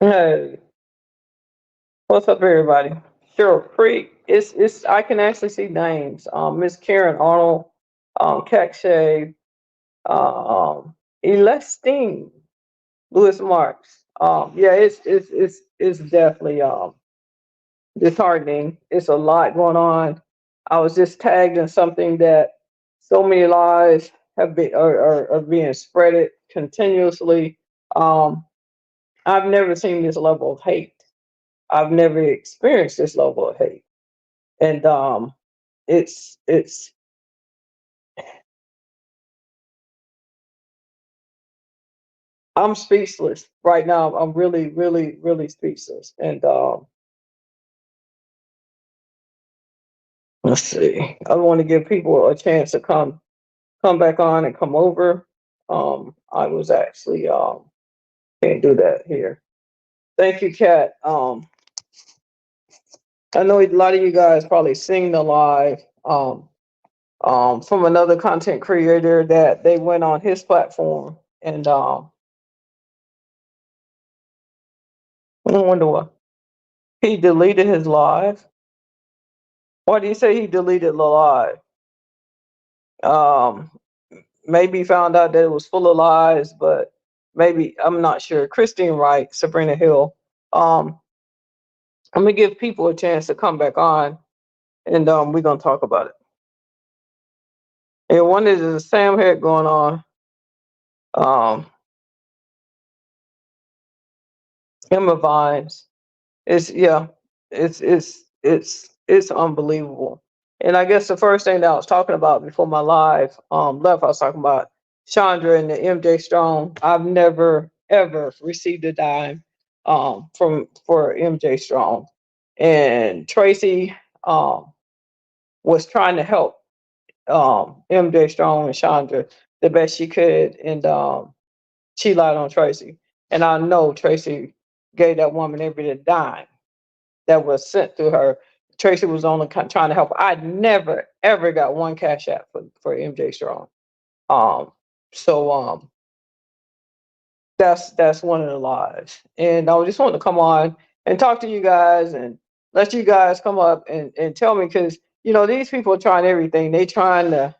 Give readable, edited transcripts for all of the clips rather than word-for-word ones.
Hey, what's up, everybody? Sure, free. It's. I can actually see names. Miss Karen Arnold, Cakshay, Celestine, Louis Marks. Yeah, it's definitely disheartening. It's a lot going on. I was just tagged in something that so many lies have been are being spreaded continuously. Um, I've never seen this level of hate. I've never experienced this level of hate, and it's. I'm speechless right now. I'm really, really, really speechless. And let's see. I want to give people a chance to come back on and come over. I was actually can't do that here. Thank you, Kat. I know a lot of you guys probably seen the live from another content creator that they went on his platform, and I wonder why he deleted his live. Why do you say he deleted the live? Um, Maybe found out that it was full of lies, but maybe I'm not sure. Christine Wright, Sabrina Hill. Um, I'm gonna give people a chance to come back on, and we're gonna talk about it. And one is the Sam had going on. Um, Emma Vines. It's yeah, it's unbelievable. And I guess the first thing that I was talking about before my live left, I was talking about Chandra and the MJ Strong. I've never ever received a dime from for MJ Strong, and Tracy um was trying to help MJ Strong and Chandra the best she could, and she lied on Tracy. And I know Tracy gave that woman every dime that was sent to her. Tracy was only trying to help. I never ever got one cash app for MJ Strong. Um, so that's one of the lies. And I just wanted to come on and talk to you guys and let you guys come up and tell me, because these people are trying everything. They trying to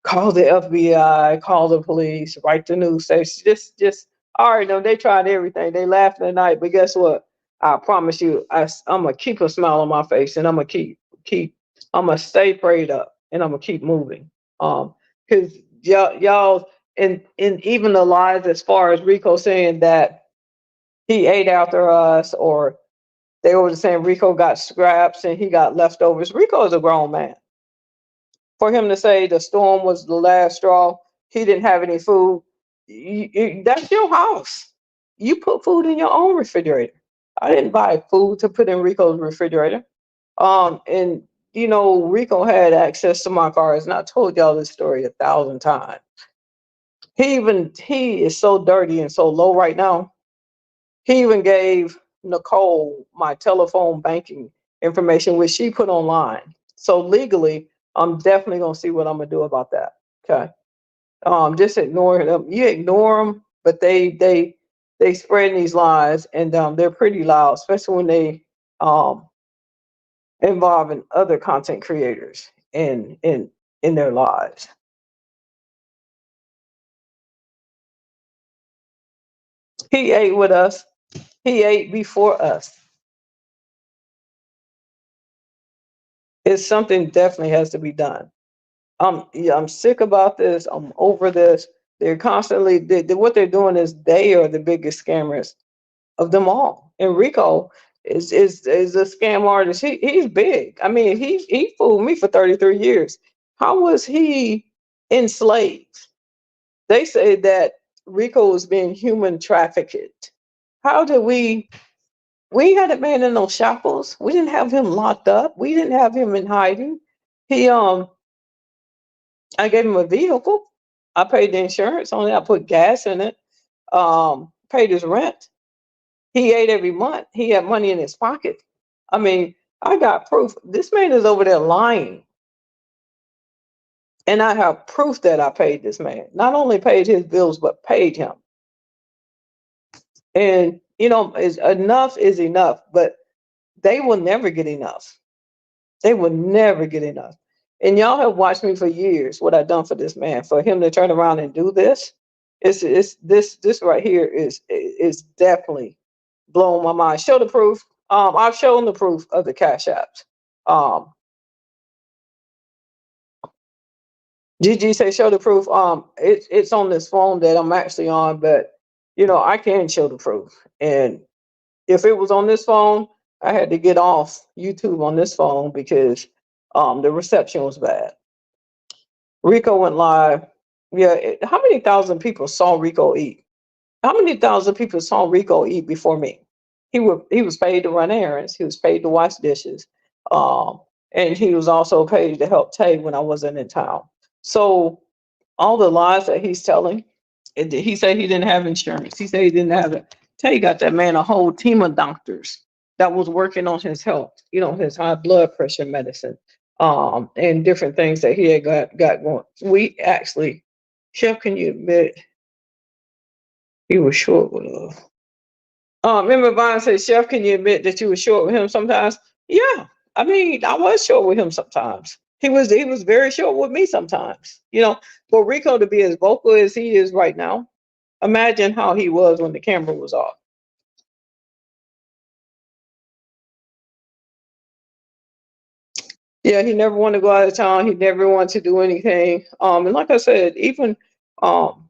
call the FBI, call the police, write the news station. Just all right, no, they tried everything. They laughed at night, but guess what? I promise you, I'm gonna keep a smile on my face, and I'm gonna keep. I'm gonna stay prayed up, and I'm gonna keep moving. Because y'all, and even the lies as far as Rico saying that he ate after us, or they were saying Rico got scraps and he got leftovers. Rico is a grown man. For him to say the storm was the last straw, he didn't have any food. That's your house. You put food in your own refrigerator. I didn't buy food to put in Rico's refrigerator. And Rico had access to my cars, and I told y'all this story 1,000 times. He is so dirty and so low right now. He even gave Nicole my telephone banking information, which she put online. So legally, I'm definitely gonna see what I'm gonna do about that. Okay. Just ignore them. You ignore them, but they spread these lies, and they're pretty loud, especially when they um involving other content creators in their lives. He ate with us. He ate before us. It's something definitely has to be done. Yeah, I'm sick about this. I'm over this. They're constantly what they're doing is they are the biggest scammers of them all. And Rico is a scam artist. He's big. I mean, he fooled me for 33 years. How was he enslaved? They say that Rico was being human trafficked. How did we had a man in those shackles? We didn't have him locked up. We didn't have him in hiding. He I gave him a vehicle. I paid the insurance on it. I put gas in it. Paid his rent. He ate every month. He had money in his pocket. I mean, I got proof. This man is over there lying. And I have proof that I paid this man. Not only paid his bills, but paid him. And is enough is enough, but they will never get enough. They will never get enough. And y'all have watched me for years, what I've done for this man. For him to turn around and do this, it's this right here is definitely blowing my mind. Show the proof. I've shown the proof of the cash apps. Um, GG say show the proof. It's on this phone that I'm actually on, but I can show the proof. And if it was on this phone, I had to get off YouTube on this phone because the reception was bad. Rico went live. Yeah, how many thousand people saw Rico eat? How many thousand people saw Rico eat before me? He was paid to run errands. He was paid to wash dishes, um, and he was also paid to help Tay when I wasn't in town. So all the lies that he's telling, he said he didn't have insurance. He said he didn't have it. Tay got that man a whole team of doctors that was working on his health. His high blood pressure medicine, and different things that he had got going. We actually, Chef, can you admit he was short with love? Remember Vine said, Chef, can you admit that you were short with him sometimes? Yeah. I mean, I was short with him sometimes. He was very short with me sometimes. For Rico to be as vocal as he is right now, imagine how he was when the camera was off. Yeah, he never wanted to go out of town. He never wanted to do anything. And like I said, even um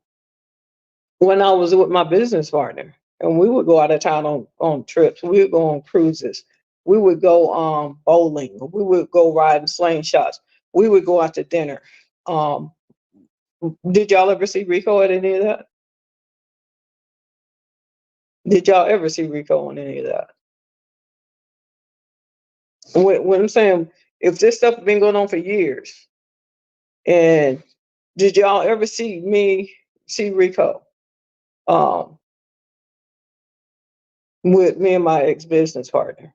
when I was with my business partner, and we would go out of town on trips. We would go on cruises. We would go bowling. We would go riding slingshots. We would go out to dinner. Um, did y'all ever see Rico at any of that? Did y'all ever see Rico on any of that? When I'm saying, if this stuff has been going on for years, and did y'all ever see Rico um, with me and my ex business partner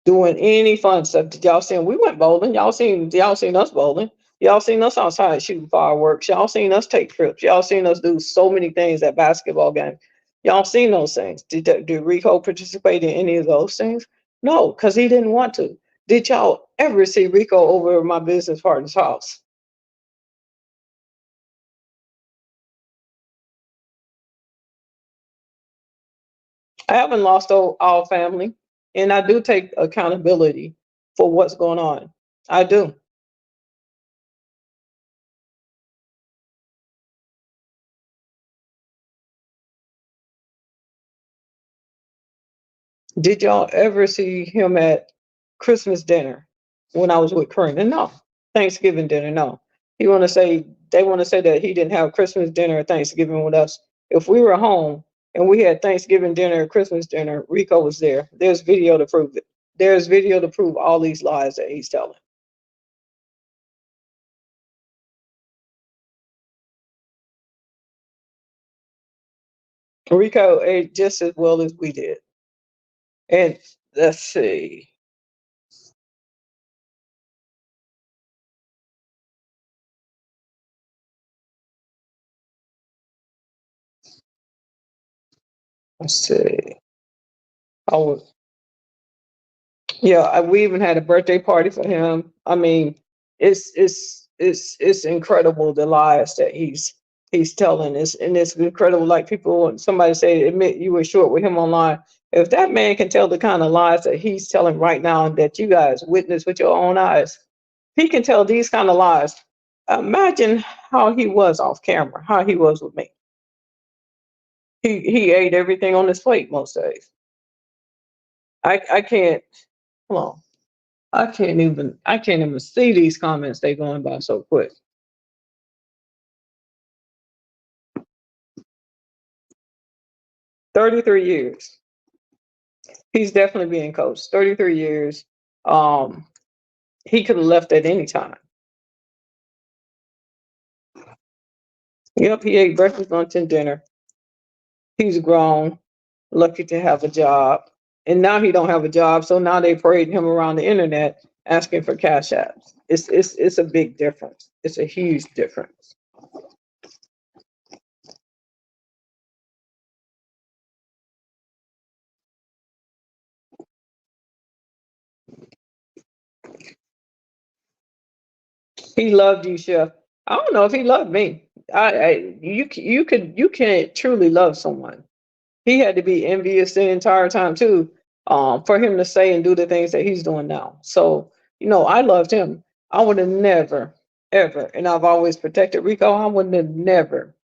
doing any fun stuff? Did y'all see? We went bowling. Y'all seen us bowling. Y'all seen us outside shooting fireworks. Y'all seen us take trips. Y'all seen us do so many things at basketball games. Y'all seen those things. Did Rico participate in any of those things? No, because he didn't want to. Did y'all ever see Rico over at my business partner's house? I haven't lost all family, and I do take accountability for what's going on. I do. Did y'all ever see him at Christmas dinner when I was with Corinne? No. Thanksgiving dinner, no. They want to say that he didn't have Christmas dinner or Thanksgiving with us. If we were home and we had Thanksgiving dinner or Christmas dinner, Rico was there. There's video to prove it. There's video to prove all these lies that he's telling. Rico ate just as well as we did. And let's see. Let's see. Oh, yeah, we even had a birthday party for him. I mean, it's incredible the lies that he's telling. It's incredible. Like people, when somebody say, admit you were short with him online. If that man can tell the kind of lies that he's telling right now, and that you guys witness with your own eyes, he can tell these kind of lies. Imagine how he was off camera, how he was with me. He ate everything on his plate most days. I can't. Hold on. I can't even see these comments. They going by so quick. 33 years. He's definitely being coached. 33 years. Um, he could have left at any time. Yep, he ate breakfast, lunch, and dinner. He's grown, lucky to have a job. And now he don't have a job. So now they parade him around the internet asking for cash apps. It's a big difference. It's a huge difference. He loved you, Chef. I don't know if he loved me. You can't truly love someone. He had to be envious the entire time too, for him to say and do the things that he's doing now. So, I loved him. I would have never, ever, and I've always protected Rico. I would have never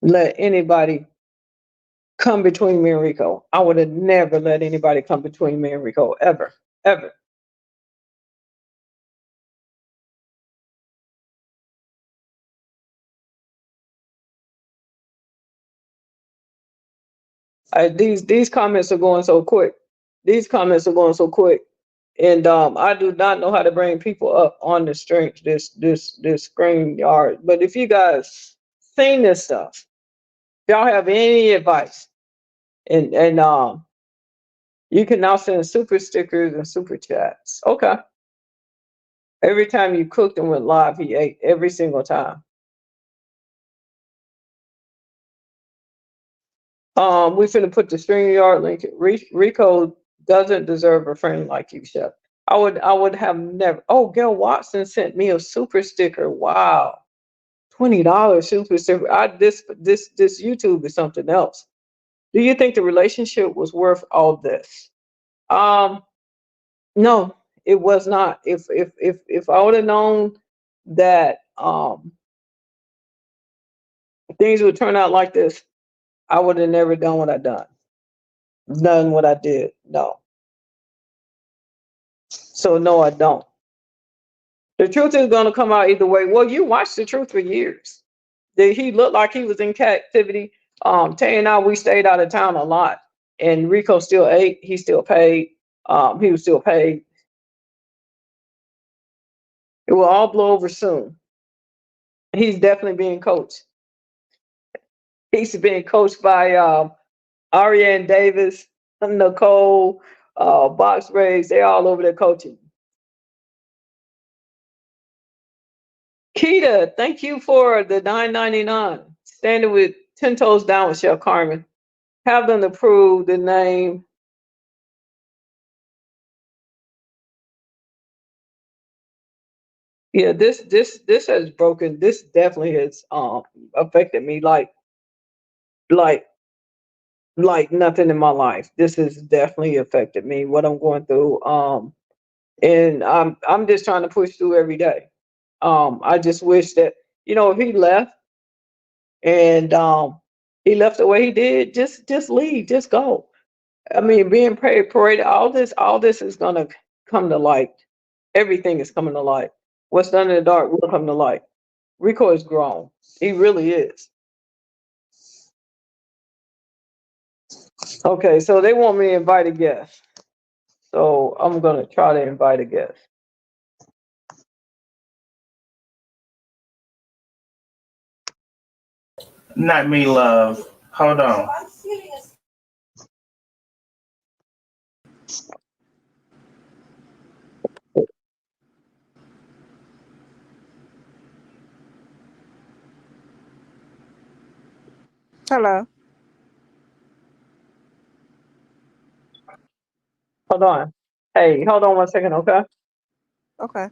let anybody come between me and Rico. I would have never let anybody come between me and Rico, ever, ever. These comments are going so quick. These comments are going so quick, and I do not know how to bring people up on the strength this screen yard. But if you guys seen this stuff, if y'all have any advice, and you can now send super stickers and super chats. Okay. Every time you cooked and went live, he ate every single time. We finna put the StreamYard link. Rico doesn't deserve a friend like you, Chef. I would have never. Oh, Gail Watson sent me a super sticker. Wow, $20 super sticker. This YouTube is something else. Do you think the relationship was worth all this? Um, no, it was not. If I would have known that things would turn out like this, I would have never done what I done what I did. No. So no, I don't. The truth is going to come out either way. Well, you watched the truth for years. Did he looked like he was in captivity? Tay and I, we stayed out of town a lot, and Rico still ate. He still paid. He was still paid. It will all blow over soon. He's definitely being coached. He's being coached by Ariane Davis, Nicole, Box Rays. They're all over there coaching. Keita, thank you for the $9.99. Standing with 10 toes down with Chef Carmen. Have them approve the name. Yeah, this has broken. This definitely has affected me like like nothing in my life. This has definitely affected me. What I'm going through. And I'm just trying to push through every day. I just wish that if he left and he left the way he did, just leave, just go. I mean, being paraded, all this is gonna come to light. Everything is coming to light. What's done in the dark will come to light. Rico is grown. He really is. Okay, so they want me to invite a guest. So I'm gonna try to invite a guest. Not me, love. Hold on. Hello. Hold on. Hey, hold on 1 second, okay? Okay.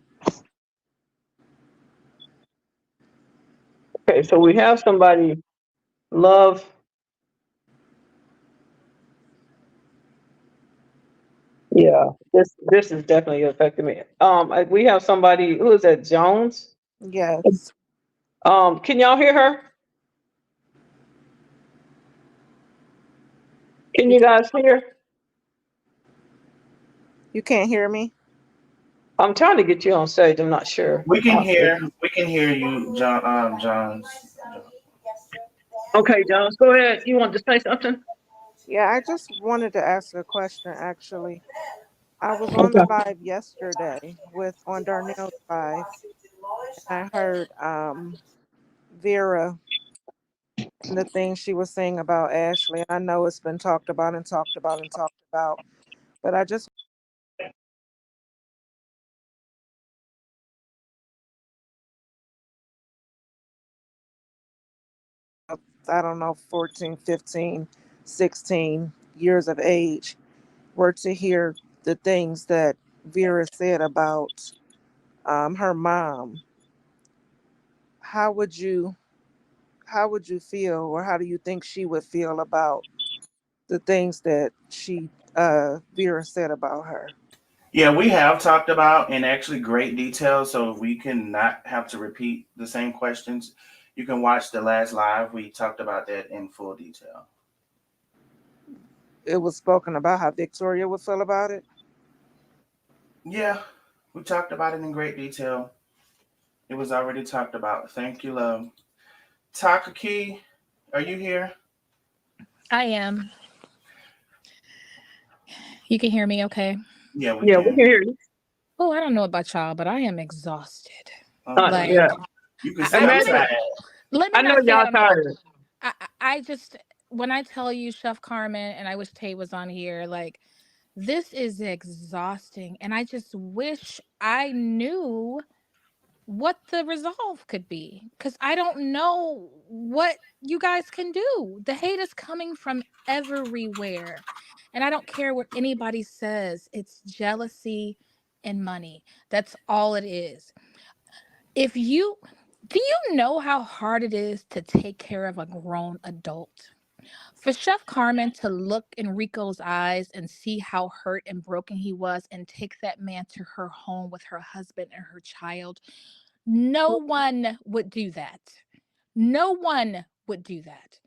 Okay, so we have somebody love. Yeah, this is definitely affecting me. We have somebody who is that Jones. Yes. Can y'all hear her? Can You you can, guys hear? you can't hear me? I'm trying to get you on stage. I'm not sure. We can hear you, John. Johns. Okay, Jones, go ahead. You want to say something? Yeah, I just wanted to ask a question actually. I was on the Okay. live yesterday with on Darnell's live and I heard Vera and the things she was saying about Ashley. I know it's been talked about and talked about and talked about, but I just I don't know 14, 15, 16 years of age were to hear the things that Vera said about her mom, how would you feel, or how do you think she would feel about the things that Vera said about her? Yeah, we have talked about in actually great detail, so we can not have to repeat the same questions. You can watch the last live. We talked about that in full detail. It was spoken about how Victoria would feel about it. Yeah, we talked about it in great detail. It was already talked about. Thank you, love. Takaki, are you here? I am. You can hear me okay? Yeah, we Yeah, we can can. hear you. Oh, I don't know about y'all, but I am exhausted. Oh Like, boy, Yeah. you can I, say I'm let me Imagine. tired. let me I know not say that y'all I'm tired. I just when I tell you Chef Carmen, and I wish Tay was on here, like this is exhausting, and I just wish I knew what the resolve could be, because I don't know what you guys can do. The hate is coming from everywhere, and I don't care what anybody says. It's jealousy and money. That's all it is. If you Do you know how hard it is to take care of a grown adult? For Chef Carmen to look in Rico's eyes and see how hurt and broken he was and take that man to her home with her husband and her child, no one would do that. No one would do that.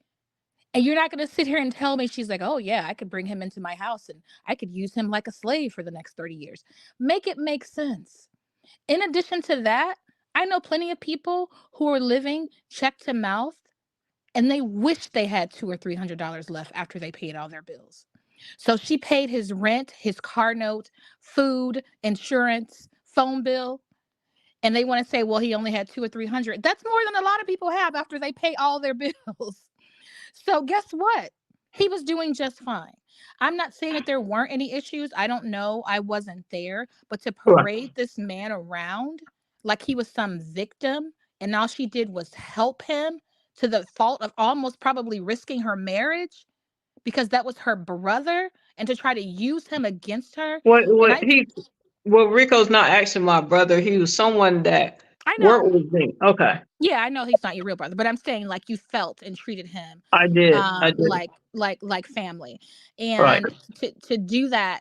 And you're not going to sit here and tell me she's like, oh, yeah, I could bring him into my house and I could use him like a slave for the next 30 years. Make it make sense. In addition to that, I know plenty of people who are living check to mouth and they wish they had $200 or $300 left after they paid all their bills. So she paid his rent, his car note, food, insurance, phone bill, and they want to say, well, he only had 200 or 300. That's more than a lot of people have after they pay all their bills. So guess what? He was doing just fine. I'm not saying that there weren't any issues. I don't know. I wasn't there. But to Right. parade this man around like he was some victim and all she did was help him to the fault of almost probably risking her marriage because that was her brother, and to try to use him against her. What And what he well Rico's not actually my brother. He was someone that I know. worked with me. Okay. Yeah, I know he's not your real brother, but I'm saying like you felt and treated him I did. I did. like family. Right. And to do that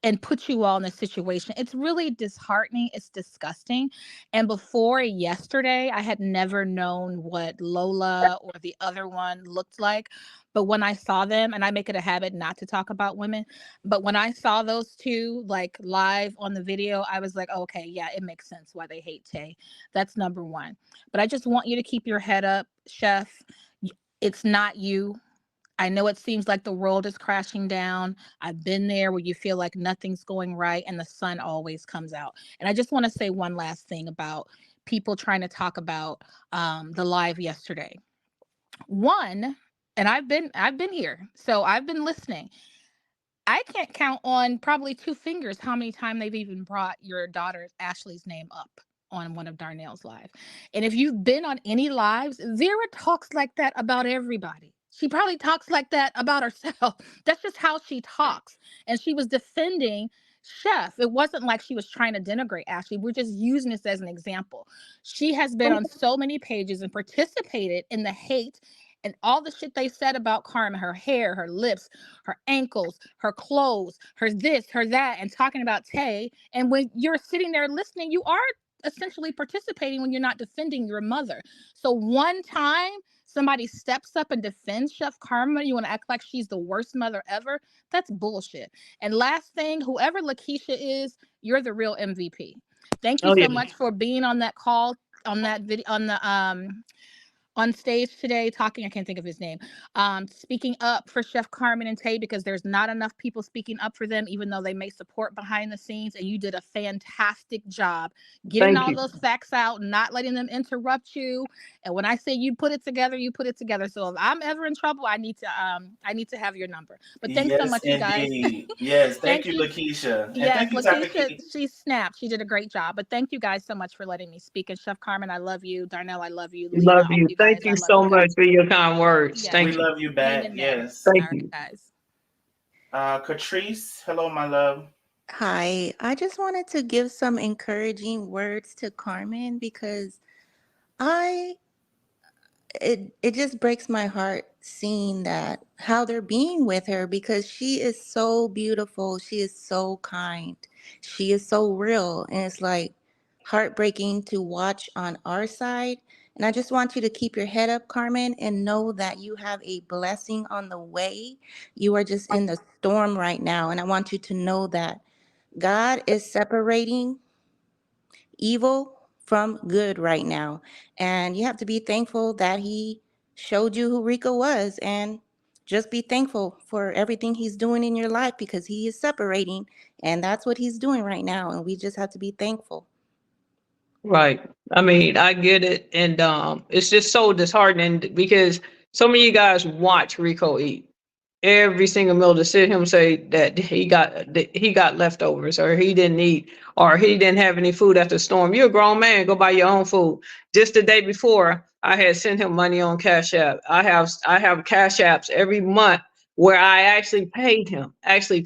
and put you all in this situation, it's really disheartening. It's disgusting. And before yesterday, I had never known what Lola or the other one looked like. But when I saw them, and I make it a habit not to talk about women, but when I saw those two like live on the video, I was like, okay, yeah, it makes sense why they hate Tay. That's number one. But I just want you to keep your head up, Chef. It's not you. I know it seems like the world is crashing down. I've been there where you feel like nothing's going right and the sun always comes out. And I just want to say one last thing about people trying to talk about the live yesterday. One, and I've been here, so I've been listening. I can't count on probably two fingers how many times they've even brought your daughter Ashley's name up on one of Darnell's live. And if you've been on any lives, Vera talks like that about everybody. She probably talks like that about herself. That's just how she talks. And she was defending Chef. It wasn't like she was trying to denigrate Ashley. We're just using this as an example. She has been on so many pages and participated in the hate and all the shit they said about Carmen, her hair, her lips, her ankles, her clothes, her this, her that, and talking about Tay. And when you're sitting there listening, you are essentially participating when you're not defending your mother. So one time somebody steps up and defends Chef Carmen, you want to act like she's the worst mother ever? That's bullshit. And last thing, whoever Lakeisha is, you're the real MVP. Thank you Oh yeah. so much for being on that call, on that video, on stage today talking, I can't think of his name, speaking up for Chef Carmen and Tay, because there's not enough people speaking up for them, even though they may support behind the scenes. And you did a fantastic job getting Thank all you. those facts out, not letting them interrupt you. And when I say you put it together, you put it together. So if I'm ever in trouble, I need to have your number. But thanks so Yes, much, you guys. indeed. Yes, thank Thank you, you. Lakeisha. And Yes, thank you, Lakeisha, Takaki. she snapped. She did a great job. But thank you guys so much for letting me speak. And Chef Carmen, I love you. Darnell, I love you. Lena, Love all of you. you Thank guys, I you love so you guys. much for your kind words. Yes, We Thank you. love you hang back. in there. Yes. Thank All right, you. guys. Catrice, hello, my love. Hi, I just wanted to give some encouraging words to Carmen because I it just breaks my heart seeing that how they're being with her because she is so beautiful, she is so kind, she is so real, and it's like heartbreaking to watch on our side. And I just want you to keep your head up, Carmen, and know that you have a blessing on the way. You are just in the storm right now, and I want you to know that God is separating evil from good right now. And you have to be thankful that he showed you who Rico was, and just be thankful for everything he's doing in your life because he is separating, and that's what he's doing right now. And we just have to be thankful. Right. I mean, I get it. And it's just so disheartening because some of you guys watch Rico eat every single meal to sit him say that he got leftovers or he didn't eat or he didn't have any food after the storm. You're a grown man, go buy your own food. Just the day before, I had sent him money on Cash App. I have Cash Apps every month where I actually paid him in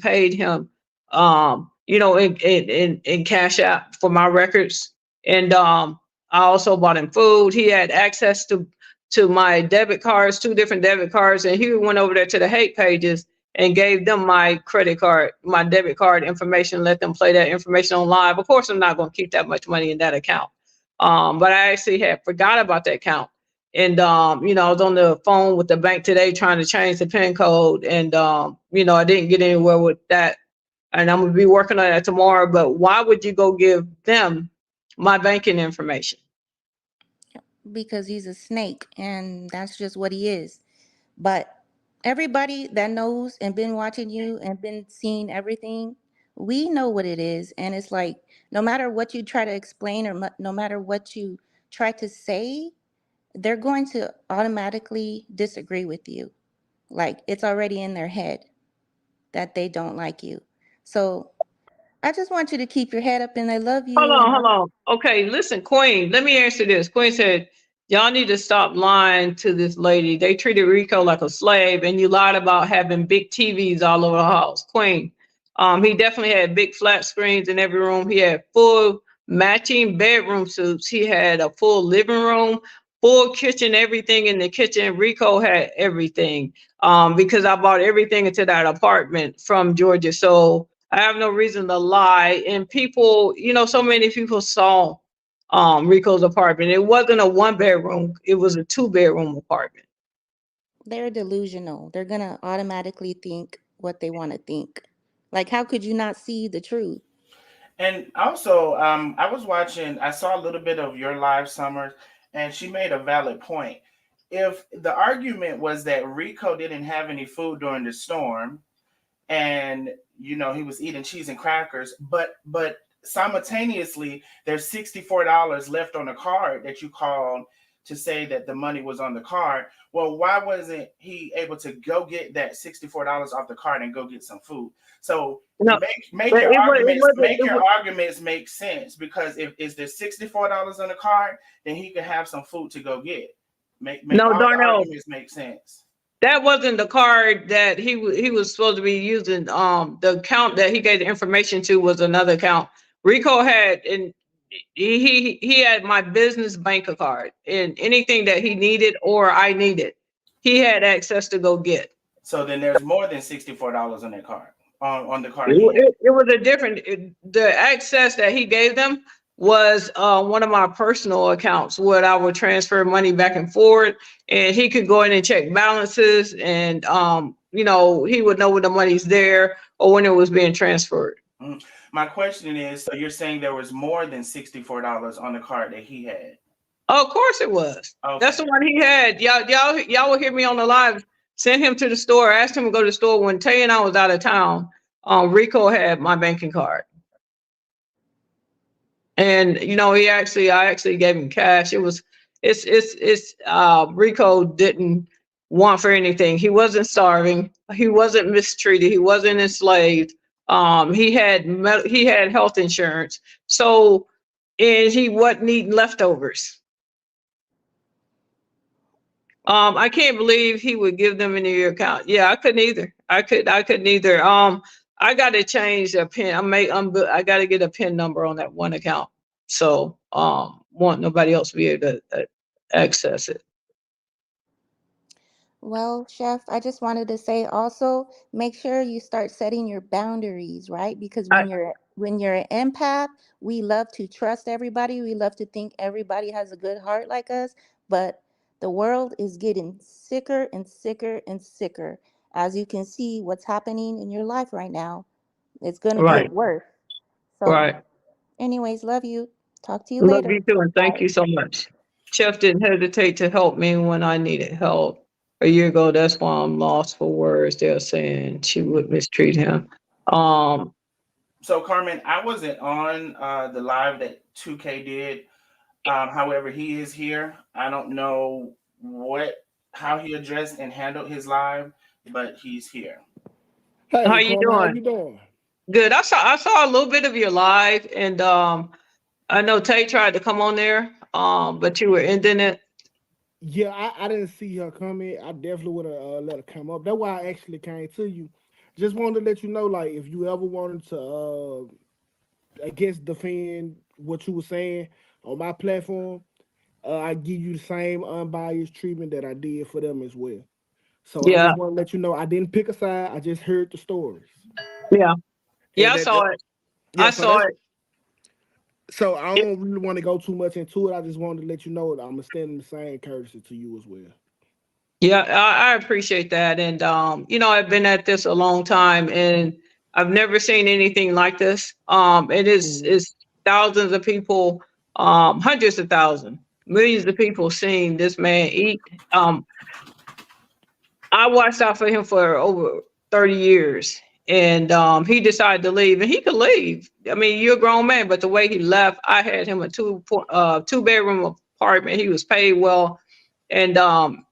Cash App for my records. And I also bought him food. He had access to my debit cards, 2 different debit cards, and he went over there to the hate pages and gave them my credit card, my debit card information, let them play that information on live. Of course, I'm not going to keep that much money in that account. But I actually had forgot about that account. And I was on the phone with the bank today trying to change the PIN code, and I didn't get anywhere with that. And I'm gonna be working on that tomorrow. But why would you go give them my banking information? Because he's a snake, and that's just what he is. But everybody that knows and been watching you and been seeing everything, we know what it is. And it's like, no matter what you try to explain or no matter what you try to say, they're going to automatically disagree with you. Like it's already in their head that they don't like you. So I just want you to keep your head up, and I love Hold you. on, And hold on. Okay, listen, Queen, let me answer this. Queen said, y'all need to stop lying to this lady. They treated Rico like a slave, and you lied about having big TVs all over the house. Queen, he definitely had big flat screens in every room. He had full matching bedroom suits. He had a full living room, full kitchen, everything in the kitchen. Rico had everything because I bought everything into that apartment from Georgia. So I have no reason to lie. And people, so many people saw Rico's apartment. It wasn't a 1 bedroom, it was a 2 bedroom apartment. they're delusional. They're going to automatically think what they want to think. Like, how could you not see the truth? And also, I saw a little bit of your live, Summers, and she made a valid point. If the argument was that Rico didn't have any food during the storm, and he was eating cheese and crackers, but simultaneously there's $64 left on the card that you called to say that the money was on the card. Well, why wasn't he able to go get that $64 off the card and go get some food? So No, make but your it arguments wasn't. arguments make sense, because if there's $64 on the card, then he could have some food to go get. Make No, all the Darnell, arguments make sense. that wasn't the card that he was supposed to be using. The account that he gave the information to was another account. Rico had, and he had my business banker card, and anything that he needed or I needed, he had access to go get. So then there's more than $64 on that card, on the card It, he had. it was a different. The access that he gave them was one of my personal accounts where I would transfer money back and forth, and he could go in and check balances, and he would know when the money's there or when it was being transferred. My question is, so you're saying there was more than $64 on the card that he had? Oh, of course it was. That's Okay. the one he had. Y'all will hear me on the live. Send him to the store. Asked him to go to the store when Tay and I was out of town. Rico had my banking card. And I actually gave him cash. It's Rico didn't want for anything. He wasn't starving. He wasn't mistreated. He wasn't enslaved. He had health insurance. So, and he wasn't eating leftovers. I can't believe he would give them into your account. Yeah, I couldn't either. I couldn't either. I got to change the pin. I got to get a pin number on that one account. So want nobody else to be able to access it. Well, Chef, I just wanted to say also make sure you start setting your boundaries, right? Because I, when you're an empath, we love to trust everybody. We love to think everybody has a good heart like us, but the world is getting sicker and sicker and sicker. As you can see, what's happening in your life right now, it's going to right, get worse. So, right. anyways, love you. Talk to you Love later. you too, and thank Bye. you so much. Chef didn't hesitate to help me when I needed help a year ago. That's why I'm lost for words. They're saying she would mistreat him. Um, So Carmen, I wasn't on the live that 2K did. However, he is here. I don't know how he addressed and handled his live, but he's here. how Hey, you Carmen, how doing? you doing? Good. I saw a little bit of your live, and I know Tay tried to come on there, but you were ending it. Yeah, I didn't see her coming. I definitely would have let her come up. That's why I actually came to you. Just wanted to let you know, like, if you ever wanted to, I guess, defend what you were saying on my platform, I give you the same unbiased treatment that I did for them as well. So I Yeah, just want to let you know I didn't pick a side. I just heard the stories, yeah, yeah. and I saw it. I yeah. So saw that's it. so I don't really want to go too much into it. I just wanted to let you know that I'm extending the same courtesy to you as well. Yeah, I appreciate that. And I've been at this a long time and I've never seen anything like this. It Mhm. is thousands of people, hundreds of thousands, millions of people seeing this man eat. I watched out for him for over 30 years. And he decided to leave, and he could leave. I mean, you're a grown man, but the way he left, I had him a two bedroom apartment. He was paid well, and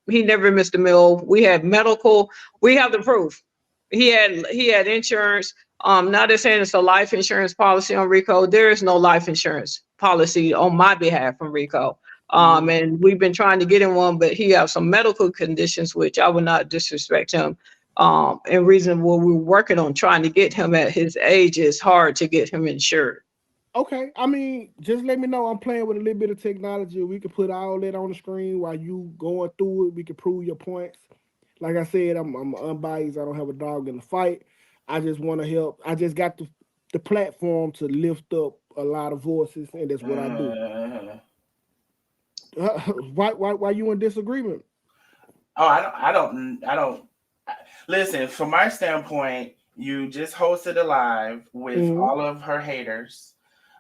he never missed a meal. We had medical. We have the proof. He had insurance. Not just saying it's a life insurance policy on Rico. There is no life insurance policy on my behalf from Rico. Mhm. And we've been trying to get him one, but he has some medical conditions, which I would not disrespect him. And reason why we're working on trying to get him at his age is hard to get him insured. Okay, I mean, just let me know. I'm playing with a little bit of technology. We can put all that on the screen while you going through it. We can prove your points. Like I said, I'm unbiased. I don't have a dog in the fight. I just want to help. I just got the platform to lift up a lot of voices, and that's what I do. Uh, Why you in disagreement? oh, I don't. Listen, from my standpoint, you just hosted a live with Hmm. all of her haters.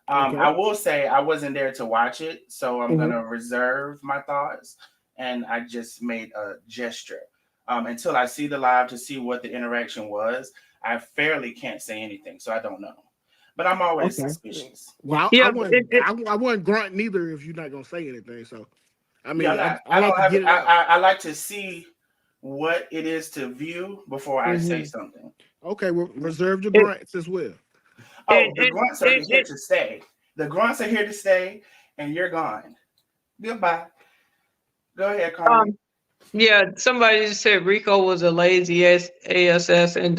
I Okay. will say I wasn't there to watch it, so I'm Hmm. gonna reserve my thoughts, and I just made a gesture. Until I see the live to see what the interaction was, I fairly can't say anything, so I don't know. But I'm always Okay. suspicious. Well, I Yeah, but wasn't. I wasn't grunting either. If you're not gonna say anything, so I Yeah, mean, I I like don't to have. get it out. I like to see what it is to view before I say Hmm. something. Okay, well, reserve your it, grunts as well. Oh, it, the it, grunts are it, here it, to stay. The grunts are here to stay, and you're gone. Goodbye. Go ahead, Carmen. um, yeah, somebody just said Rico was a lazy ASS, and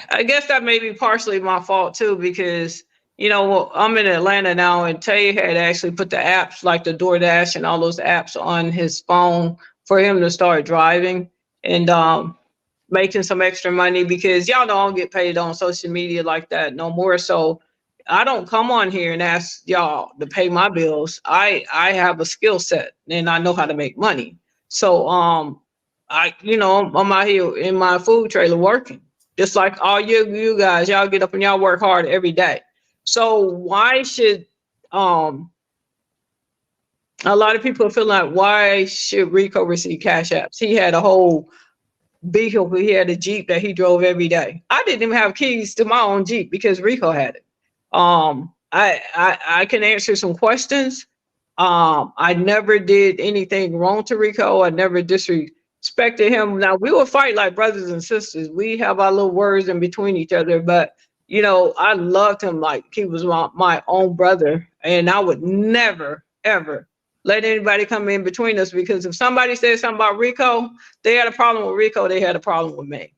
I guess that may be partially my fault too, because I'm in Atlanta now, and Tay had actually put the apps like the DoorDash and all those apps on his phone for him to start driving and making some extra money, because y'all know I don't get paid on social media like that no more. So I don't come on here and ask y'all to pay my bills. I have a skill set and I know how to make money. So I'm out here in my food trailer working. Just like all you guys, y'all get up and y'all work hard every day. So why should um a lot of people feel like, why should Rico receive cash apps? He had a whole vehicle. He had a Jeep that he drove every day. I didn't even have keys to my own Jeep because Rico had it. I can answer some questions. I never did anything wrong to Rico. I never disrespected him. Now we will fight like brothers and sisters. We have our little words in between each other, but I loved him like he was my own brother, and I would never ever let anybody come in between us, because if somebody said something about Rico, they had a problem with Rico, they had a problem with me.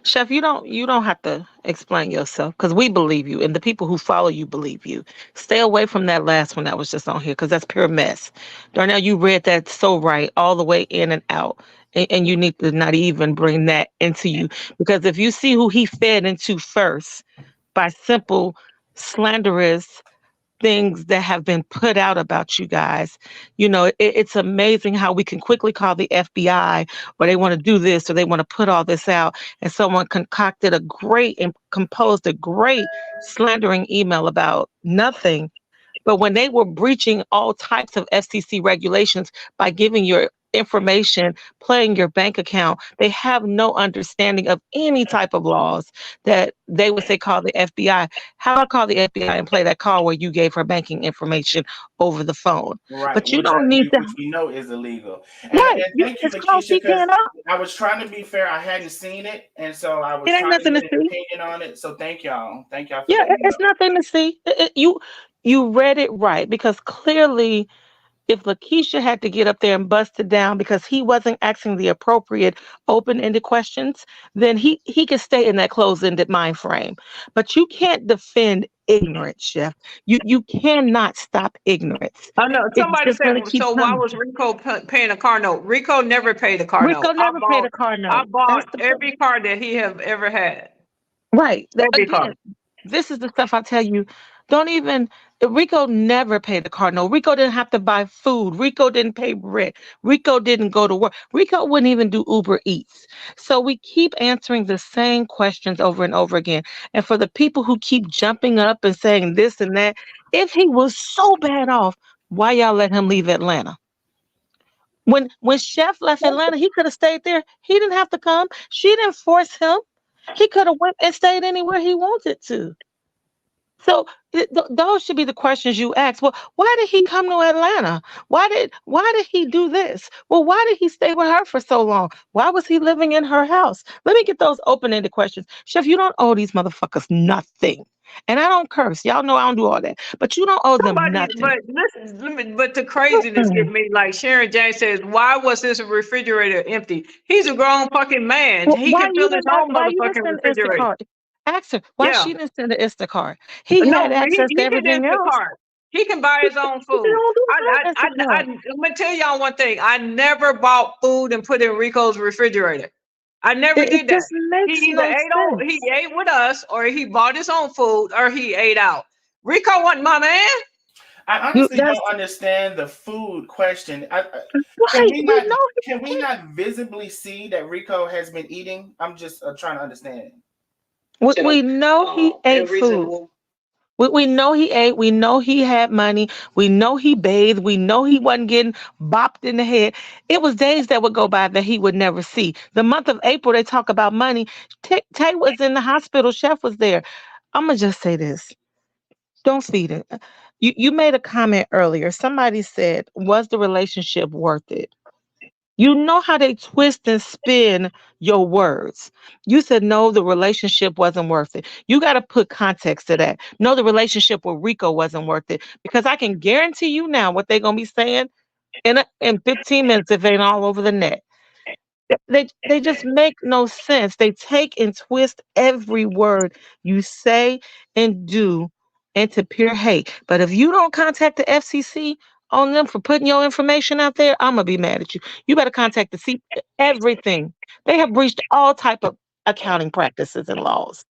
Chef, you don't have to explain yourself because we believe you, and the people who follow you believe you. Stay away from that last one that was just on here because that's pure mess. Darnell, you read that so right, all the way in and out, and you need to not even bring that into you because if you see who he fed into first by simple slanderous things that have been put out about you guys. It's amazing how we can quickly call the FBI or they want to do this or they want to put all this out. And someone concocted a great and composed a great slandering email about nothing. But when they were breaching all types of FCC regulations by giving your information, playing your bank account, they have no understanding of any type of laws that they would say call the FBI. How about call the FBI and play that call where you gave her banking information over the phone? Right, But you don't need to. which we know is illegal. And Right. thank you, It's called Lakeisha, because CKNR. I was trying to be fair. I hadn't seen it, and so I It was ain't trying to nothing to get an see. opinion on it. So thank y'all. Thank y'all for Yeah, letting me it's know. nothing to see. You read it right because clearly if Lakeisha had to get up there and bust it down because he wasn't asking the appropriate open-ended questions, then he could stay in that closed-ended mind frame. But you can't defend ignorance, Chef. You cannot stop ignorance. I know It's somebody just said, going to keep so why coming. was Rico paying a car note? Rico never paid a car Rico note. never paid a car I note. That's bought the point. every car that he have ever had. Right. Every car. Again, this is the stuff I tell you. Don't even, Rico never paid the car note. Rico didn't have to buy food. Rico didn't pay rent. Rico didn't go to work. Rico wouldn't even do Uber Eats. So we keep answering the same questions over and over again. And for the people who keep jumping up and saying this and that, if he was so bad off, why y'all let him leave Atlanta? When Chef left Atlanta, he could have stayed there. He didn't have to come. She didn't force him. He could have went and stayed anywhere he wanted to. So those should be the questions you ask. Well, why did he come to Atlanta? Why did he do this? Well, why did he stay with her for so long? Why was he living in her house? Let me get those open-ended questions. Chef, you don't owe these motherfuckers nothing. And I don't curse. Y'all know I don't do all that. But you don't owe them Somebody, nothing. but listen, but the craziness get me. Like Sharon James says, why was this refrigerator empty? He's a grown fucking man. Well, He can fill his own why you didn't motherfucking send refrigerator. Instacart? Ask her why Yeah. she didn't send an Instacart. He No, had access he to can everything else. Instacart. He can buy his own He food. don't do I'm gonna tell y'all one thing. I never bought food and put in Rico's refrigerator. I never It did that. just makes He either no sense. he ate with us, or he bought his own food, or he ate out. Rico wasn't my man. I honestly don't understand the food question. Can we not visibly see that Rico has been eating? I'm just trying to understand. We know he ate food. We know he ate. We know he had money. We know he bathed. We know he wasn't getting bopped in the head. It was days that would go by that he would never see. The month of April, they talk about money. Tay was in the hospital. Chef was there. I'm going to just say this. Don't feed it. You made a comment earlier. Somebody said, was the relationship worth it? You know how they twist and spin your words. You said, no, the relationship wasn't worth it. You got to put context to that. No, the relationship with Rico wasn't worth it. Because I can guarantee you now what they're going to be saying in 15 minutes if it ain't all over the net. They just make no sense. They take and twist every word you say and do into pure hate. But if you don't contact the FCC on them for putting your information out there, I'm gonna be mad at you. You better contact the C everything. They have breached all type of accounting practices and laws.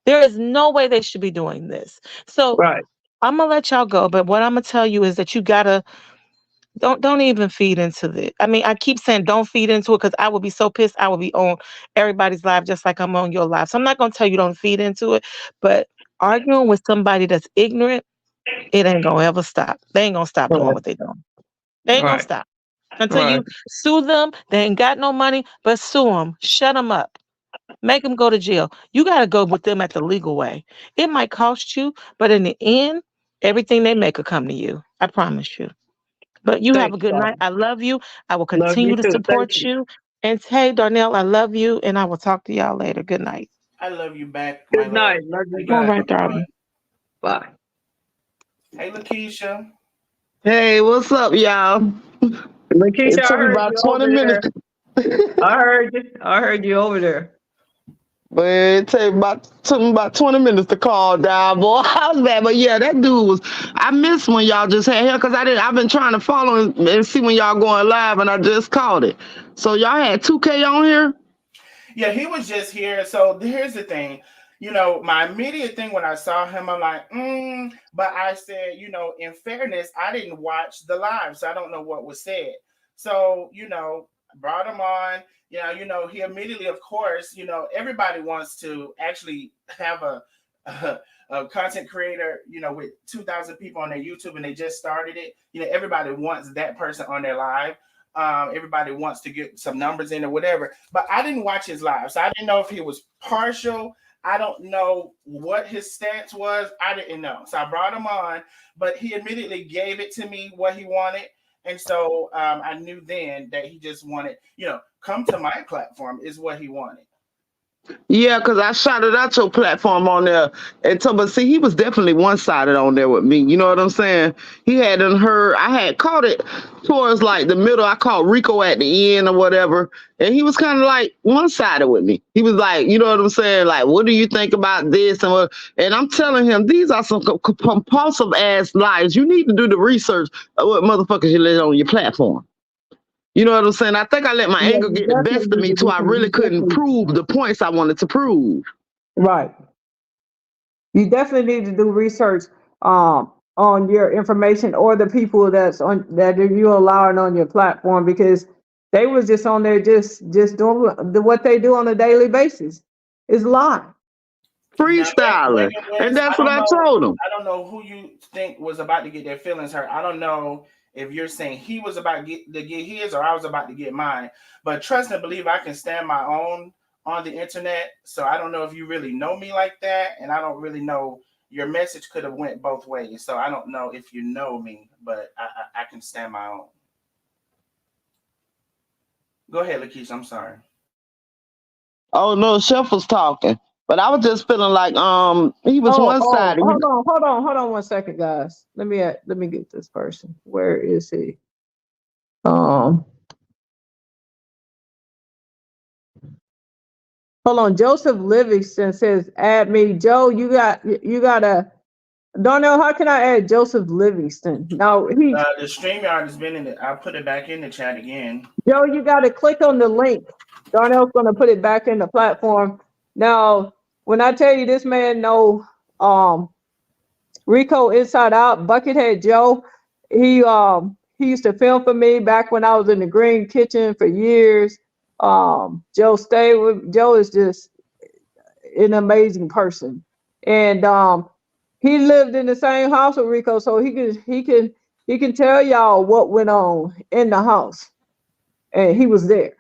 There is no way they should be doing this. So Right. I'm gonna let y'all go. But what I'm gonna tell you is that you gotta don't even feed into it. I mean, I keep saying don't feed into it because I would be so pissed. I would be on everybody's live just like I'm on your live. So I'm not gonna tell you don't feed into it, but arguing with somebody that's ignorant, it ain't gonna ever stop. They ain't gonna stop doing what they doing. They ain't gonna Right. stop until Right. you sue them. They ain't got no money, but sue them, shut them up, make them go to jail. You got to go with them at the legal way. It might cost you, but in the end, everything they make will come to you. I promise you. But you have Thank a you, good night. Father. I love you. I will Love continue you to too. Thank support you. you. And hey, Darnell, I love you, and I will talk to y'all later. Good night. I love you back, my Good love. night. Love you You All back. have right, a good darling. one. Bye. Hey, Lakeisha. Hey, what's up, y'all? Lakeisha, It I took me heard about you 20 over minutes. there. I heard you over there. But it took me about 20 minutes to calm down, boy. I was bad, but yeah, that dude was. I missed when y'all just had him because I've been trying to follow and see when y'all going live, and I just caught it. So y'all had 2K on here. Yeah, he was just here. So here's the thing. My immediate thing when I saw him, I'm like, but I said, in fairness, I didn't watch the live, so I don't know what was said. So, brought him on. He immediately, of course, everybody wants to actually have a content creator, with 2,000 people on their YouTube and they just started it. Everybody wants that person on their live. Everybody wants to get some numbers in or whatever, but I didn't watch his live, so I didn't know if he was partial. I don't know what his stance was. I didn't know, so I brought him on, but he immediately gave it to me what he wanted, and so I knew then that he just wanted, come to my platform is what he wanted. Yeah, because I shouted out your platform on there. But see, he was definitely one-sided on there with me. You know what I'm saying? He hadn't heard. I had caught it towards like the middle. I caught Rico at the end or whatever. And he was kind of like one-sided with me. He was like, you know what I'm saying? Like, what do you think about this? And I'm telling him, these are some compulsive ass lies. You need to do the research of what motherfuckers you let on your platform. You know what I'm saying? I think I let my Yeah, anger you get the best of definitely me need to till do I some. really You couldn't definitely prove the points I wanted to prove. right. You definitely need to do research on your information or the people that you allowing on your platform, because they was just on there just doing what they do on a daily basis. It's lying. Now, Freestyling. And Wes, that's what I told him. I don't know who you think was about to get their feelings hurt. I don't know if you're saying he was about to get his or I was about to get mine. But trust and believe I can stand my own on the internet. So I don't know if you really know me like that, and I don't really know. Your message could have went both ways. So I don't know if you know me, but I can stand my own. Go ahead, Lakeisha. I'm sorry. Oh no, Chef was talking. But I was just feeling like he was Oh, one sided. hold on 1 second, guys. Let me get this person. Where is he? Um, Hold on. Joseph Livingston says, "Add me, Joe. You gotta. Darnell, how can I add Joseph Livingston? Now The StreamYard has been in it. I'll put it back in the chat again. Joe, you gotta click on the link. Darnell's gonna put it back in the platform. Now, when I tell you this man know Rico inside out, Buckethead Joe, he used to film for me back when I was in the Green Kitchen for years. Joe is just an amazing person, and he lived in the same house with Rico, so he can tell y'all what went on in the house, and he was there.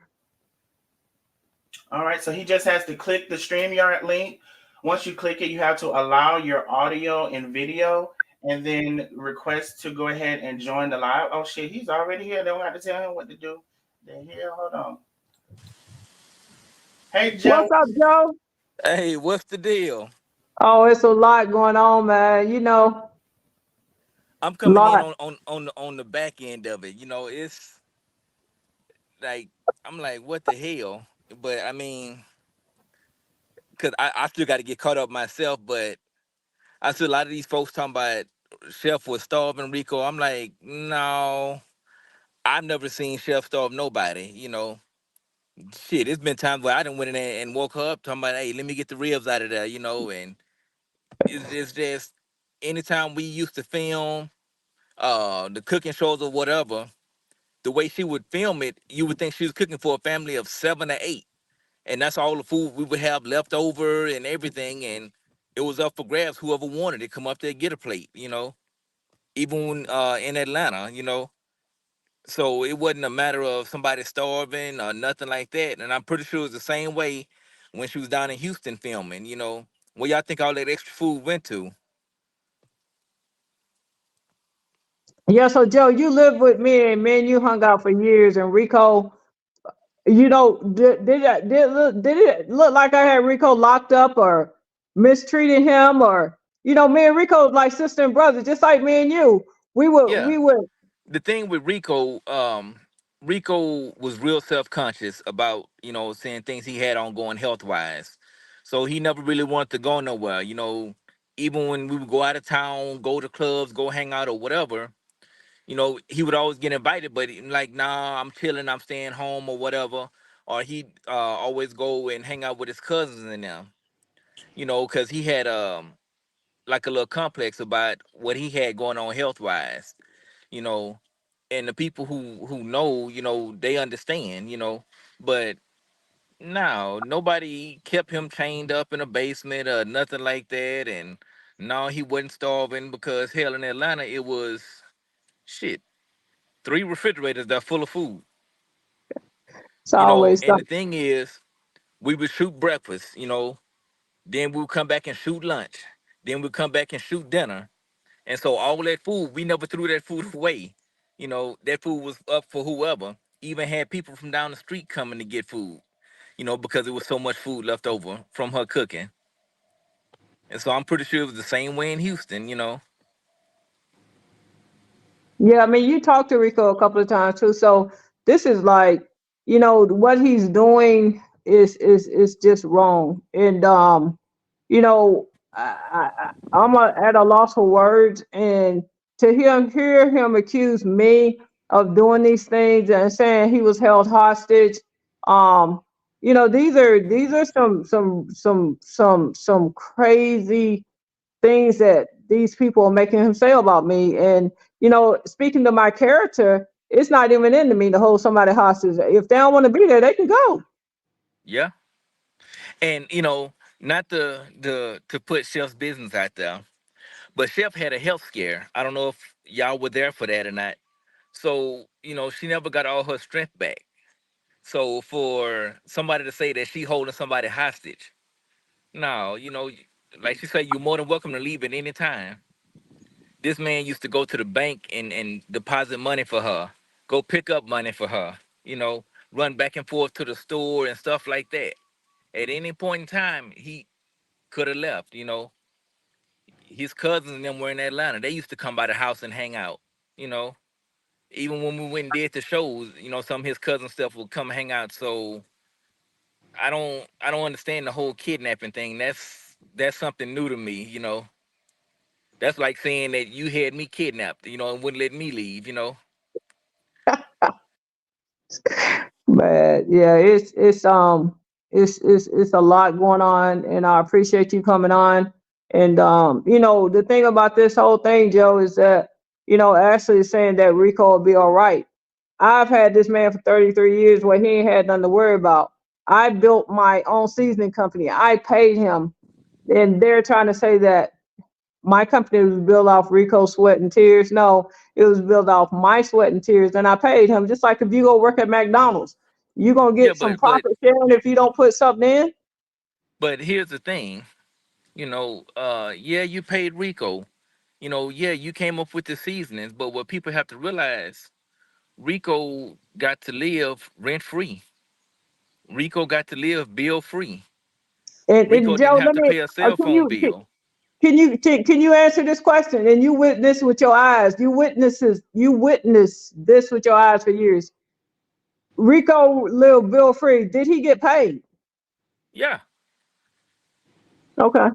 All right, so he just has to click the StreamYard link. Once you click it, you have to allow your audio and video and then request to go ahead and join the live. Oh shit, he's already here. They don't have to tell him what to do. They're here. Hold on. Hey Joe. What's up, Joe? Hey, what's the deal? Oh, it's a lot going on, man. I'm coming in Lot. on the back end of it. It's like I'm like, what the hell? But I mean, cause I still got to get caught up myself. But I see a lot of these folks talking about Chef was starving Rico. I'm like, no, I've never seen Chef starve nobody. Shit, it's been times where I done went in there and woke her up talking about, hey, let me get the ribs out of there. And it's just anytime we used to film the cooking shows or whatever, the way she would film it, you would think she was cooking for a family of 7 or 8, and that's all the food we would have left over and everything, and it was up for grabs. Whoever wanted it, come up there and get a plate. Even when, in Atlanta. So it wasn't a matter of somebody starving or nothing like that. And I'm pretty sure it was the same way when she was down in Houston filming. Where y'all think all that extra food went to? Yeah, so Joe, you lived with me, and you hung out for years, and Rico, did it look like I had Rico locked up or mistreated him, or me and Rico like sister and brother, just like me and you. Yeah. We would. The thing with Rico, Rico was real self-conscious about, saying things he had on going health-wise. So he never really wanted to go nowhere. Even when we would go out of town, go to clubs, go hang out or whatever, he would always get invited, but like, nah, I'm chilling, I'm staying home or whatever. Or he'd always go and hang out with his cousins and them, because he had like a little complex about what he had going on health wise, you know. And the people who know, they understand, but no, nobody kept him chained up in a basement or nothing like that. And no, he wasn't starving because hell, in Atlanta, it was shit, 3 refrigerators that full of food. It's always And the something. thing is, we would shoot breakfast, then we would come back and shoot lunch, then we'd come back and shoot dinner. And so all that food, we never threw that food away. That food was up for whoever. Even had people from down the street coming to get food, because there was so much food left over from her cooking. And so I'm pretty sure it was the same way in Houston. Yeah, I mean, you talked to Rico a couple of times too. So this is like, what he's doing is just wrong. And you know, I'm at a loss for words. And to hear him accuse me of doing these things and saying he was held hostage, um, these are some crazy things that these people are making him say about me. And speaking to my character, it's not even into me to hold somebody hostage. If they don't want to be there, they can go. Yeah. And not to put Chef's business out there, but Chef had a health scare. I don't know if y'all were there for that or not. So, she never got all her strength back. So for somebody to say that she holding somebody hostage, no, like she said, you're more than welcome to leave at any time. This man used to go to the bank and deposit money for her, go pick up money for her, run back and forth to the store and stuff like that. At any point in time, he could have left. His cousins and them were in Atlanta. They used to come by the house and hang out, you know. Even when we went and did the shows, some of his cousin stuff would come hang out. So I don't understand the whole kidnapping thing. That's something new to me. That's like saying that you had me kidnapped, and wouldn't let me leave. But yeah, it's a lot going on, and I appreciate you coming on. And the thing about this whole thing, Joe, is that Ashley is saying that Rico will be all right. I've had this man for 33 years where he ain't had nothing to worry about. I built my own seasoning company. I paid him, and they're trying to say that my company was built off Rico's sweat and tears. No, it was built off my sweat and tears, and I paid him. Just like if you go work at McDonald's, you're gonna Yeah, get some but profit sharing if you don't put something in. but here's the thing, yeah, you paid Rico. Yeah, you came up with the seasonings, but what people have to realize, Rico got to live rent free. Rico got to live bill free. And Rico didn't Joe, have let to me. pay a cell Can phone you bill. can you answer this question? And you witnessed with your eyes. You witnessed this with your eyes for years. Rico lived bill free. Did he get paid? Yeah, Okay,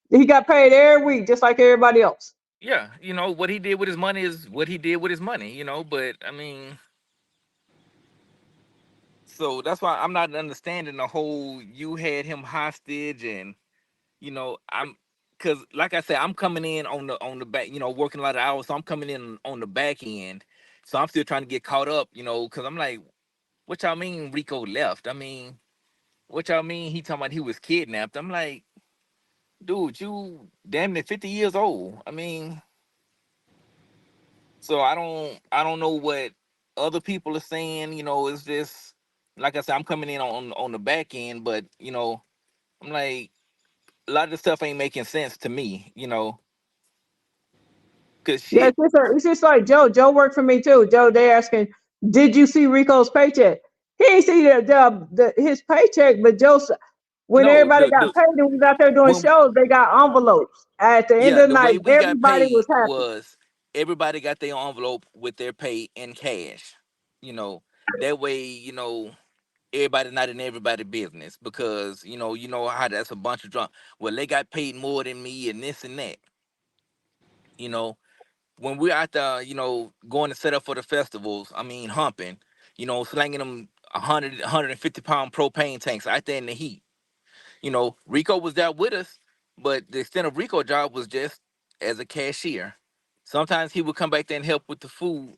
he got paid every week, just like everybody else. yeah. What he did with his money is what he did with his money. But I mean, so that's why I'm not understanding the whole you had him hostage. And I'm, because like I said, I'm coming in on the back, working a lot of hours, so I'm coming in on the back end. So I'm still trying to get caught up, because I'm like, what y'all mean Rico left? I mean, what y'all mean he talking about he was kidnapped? I'm like, dude, you damn near 50 years old. I mean, so I don't know what other people are saying. It's just like I said, I'm coming in on the back end, but I'm like, a lot of the stuff ain't making sense to me. Cause Yeah, shit, it's just like Joe. Joe worked for me too. Joe, they asking, did you see Rico's paycheck? He ain't see his paycheck, but when no, everybody got the paid and was out there doing when shows, they got envelopes. At the end yeah, of the the night, way we got everybody was paid happy. was everybody got their envelope with their pay in cash. You know, that way, everybody not in everybody business because you know how that's a bunch of drunk. Well, they got paid more than me and this and that. You know, when we're out there, going to set up for the festivals, I mean humping, slanging them 150 pound propane tanks out there in the heat. Rico was there with us, but the extent of Rico job was just as a cashier. Sometimes he would come back there and help with the food,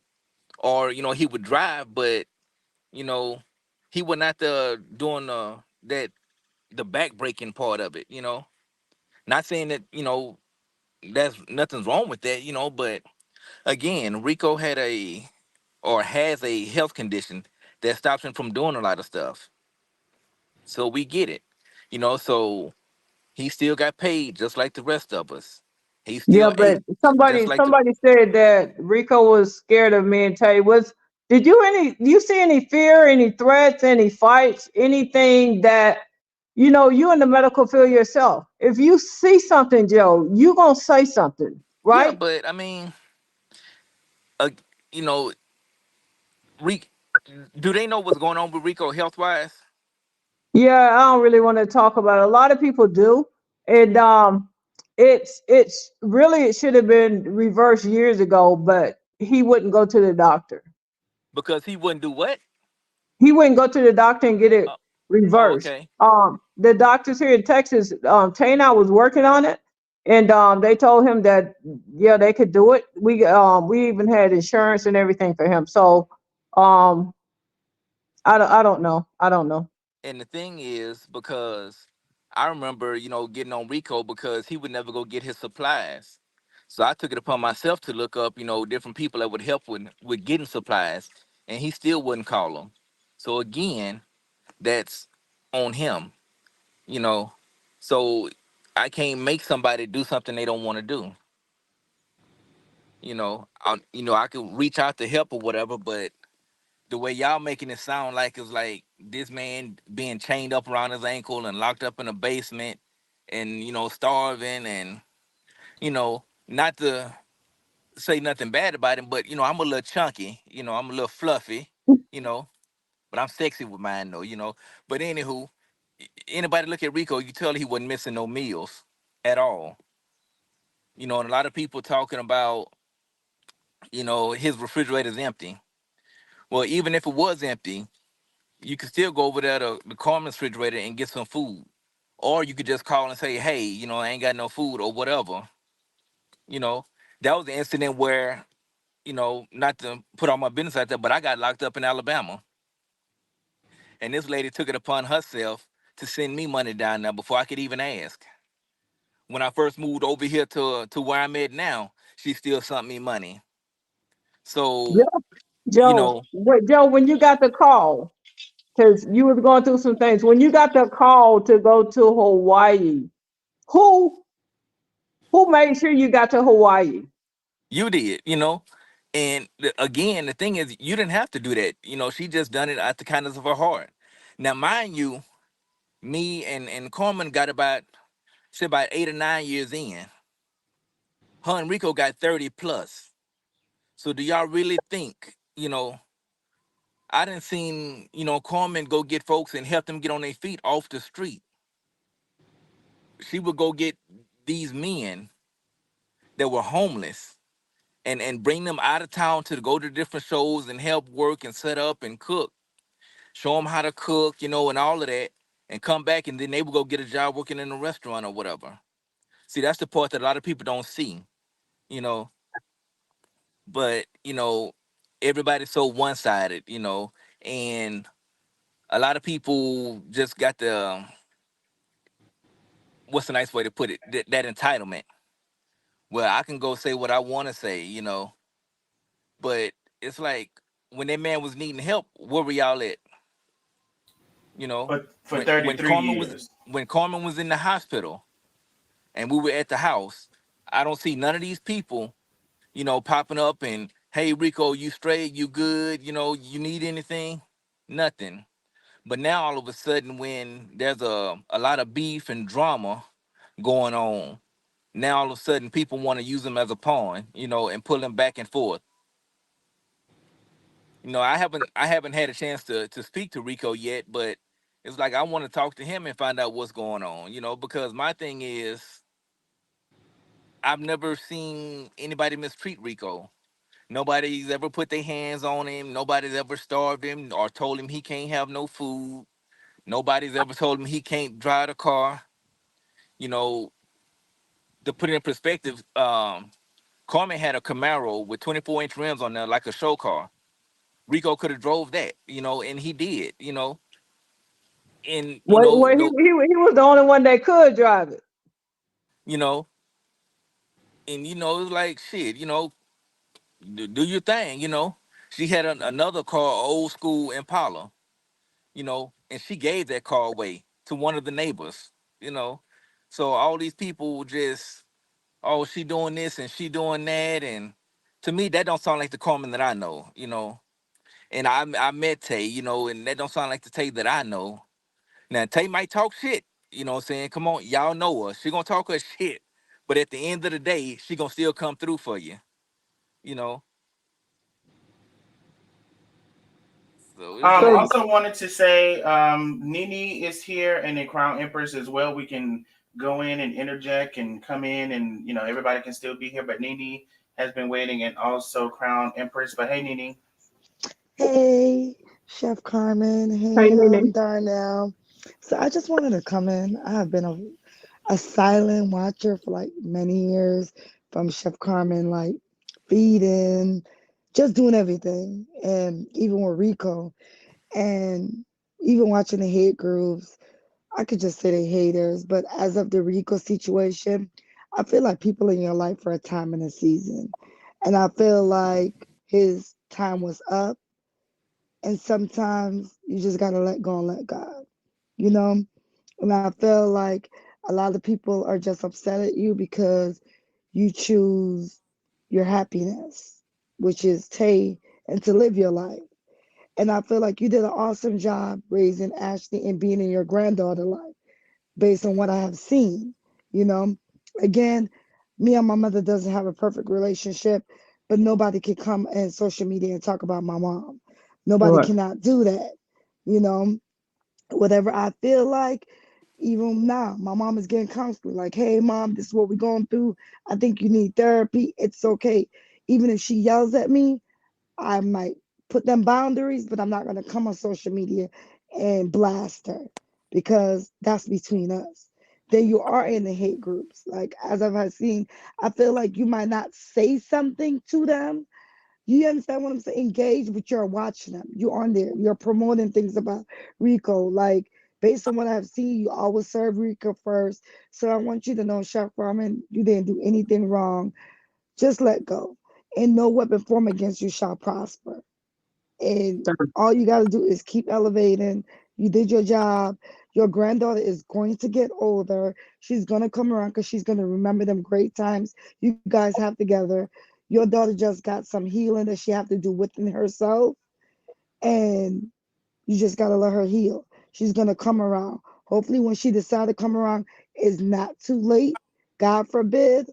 or he would drive, but you know, he was not doing the back breaking part of it. Not saying that that's nothing's wrong with that, but again, Rico had or has a health condition that stops him from doing a lot of stuff. So we get it, so he still got paid just like the rest of us. He Yeah, still but ate just somebody like the. somebody said that Rico was scared of me and Tay. Do you see any fear, any threats, any fights, anything that you in the medical field yourself? If you see something, Joe, you gonna say something, Yeah, right? but I mean, uh, you know, Rick, do they know what's going on with Rico health wise? Yeah, I don't really want to talk about it. A lot of people do. And it's really it should have been reversed years ago, but he wouldn't go to the doctor. Because he wouldn't do what? He wouldn't go to the doctor and get it Uh, oh, reversed. okay. The doctors here in Texas, Tana was working on it, and they told him that yeah, they could do it. We even had insurance and everything for him. So um, I don't know. I don't know. And the thing is, because I remember, getting on Rico because he would never go get his supplies. So I took it upon myself to look up, different people that would help with getting supplies, and he still wouldn't call them. So again, that's on him, you know. So I can't make somebody do something they don't want to do. I could reach out to help or whatever, but the way y'all making it sound like it's like this man being chained up around his ankle and locked up in a basement and starving and not to say nothing bad about him, but I'm a little chunky, I'm a little fluffy, you know but I'm sexy with mine though. But anywho, anybody look at Rico, you tell he wasn't missing no meals at all. And a lot of people talking about his refrigerator's empty. Well, even if it was empty, you could still go over there to the Carmen's refrigerator and get some food. Or you could just call and say, hey, I ain't got no food or whatever. You know, that was the incident where, not to put all my business out there, but I got locked up in Alabama. And this lady took it upon herself to send me money down there before I could even ask. When I first moved over here to where I'm at now, she still sent me money. Yeah, So, you Joe. know, Joe, when you got the call, because you was going through some things. When you got the call to go to Hawaii, who who made sure you got to Hawaii? you did. And again, the thing is, you didn't have to do that. She just done it at the kindness of her heart. Now, mind you, me and Carmen got say about 8 or 9 years in. Her and Rico got 30 plus. So do y'all really think, I didn't seen, Carmen go get folks and help them get on their feet off the street. She would go get these men that were homeless and bring them out of town to go to different shows and help work and set up and cook, show them how to cook, and all of that, and come back and then they would go get a job working in a restaurant or whatever. See, that's the part that a lot of people don't see, you know. But everybody's so one-sided, and a lot of people just got the what's the nice way to put it? That entitlement. Well, I can go say what I want to say, but it's like when that man was needing help, where were y'all at? You know, for when 33 years. Carmen was in the hospital and we were at the house, I don't see none of these people, popping up and hey Rico, you straight, you good, you need anything? Nothing. But now all of a sudden when there's a lot of beef and drama going on, now all of a sudden people want to use him as a pawn, and pull him back and forth. I haven't had a chance to speak to Rico yet, but it's like I want to talk to him and find out what's going on, because my thing is I've never seen anybody mistreat Rico. Nobody's ever put their hands on him. Nobody's ever starved him or told him he can't have no food. Nobody's ever told him he can't drive a car. You know, to put it in perspective, Carmen had a Camaro with 24-inch rims on there, like a show car. Rico could have drove that, and he did, and Well, he no, was the only one that could drive it. you know, and it's like shit, do your thing, She had another car, old school Impala, and she gave that car away to one of the neighbors, you know. So all these people just, oh, she doing this and she doing that, and to me that don't sound like the Carmen that I know. And I met Tay, and that don't sound like the Tay that I know. Now Tay might talk shit, you know what I'm saying? Come on, y'all know her. She gonna talk her shit, but at the end of the day, she gonna still come through for you, you know. So it's like, Also wanted to say, Nini is here and the Crown Empress as well. We can go in and interject and come in, and everybody can still be here. But Nini has been waiting, and also Crown Empress. But hey, Nini. Hey, Chef Carmen. Hey, Hey, Nene. Darnell. So I just wanted to come in. I have been a silent watcher for like many years from Chef Carmen, like feeding, just doing everything. And even with Rico, and even watching the hate groups, I could just say they haters. But as of the Rico situation, I feel like people in your life for a time and a season. And I feel like his time was up. And sometimes you just gotta let go and let God, you know? And I feel like a lot of people are just upset at you because you choose your happiness, which is Tay, and to live your life. And I feel like you did an awesome job raising Ashley and being in your granddaughter life based on what I have seen, you know? Again, me and my mother doesn't have a perfect relationship, but nobody can come in social media and talk about my mom. Nobody Right. cannot do that, you know? Whatever I feel like, even now, my mom is getting counseling. Like, hey, mom, this is what we're going through. I think you need therapy. It's okay. Even if she yells at me, I might put them boundaries, but I'm not going to come on social media and blast her because that's between us. Then you are in the hate groups. Like, as I've seen, I feel like you might not say something to them. You understand what I'm saying? Engage, but you're watching them. You're on there. You're promoting things about Rico. Like, based on what I've seen, you always serve Rico first. So I want you to know, Chef Ramen, you didn't do anything wrong. Just let go. And no weapon formed against you shall prosper. And all you got to do is keep elevating. You did your job. Your granddaughter is going to get older. She's going to come around because she's going to remember them great times you guys have together. Your daughter just got some healing that she have to do within herself. And you just got to let her heal. She's going to come around. Hopefully when she decides to come around, it's not too late. God forbid.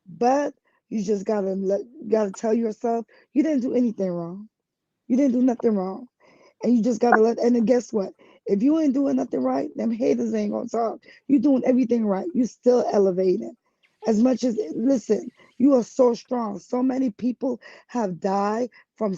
But you just got to tell yourself you didn't do anything wrong. You didn't do nothing wrong. And you just gotta and then guess what? If you ain't doing nothing right, them haters ain't gonna talk. You doing everything right. You still elevating. As much as listen, you are so strong. So many people have died from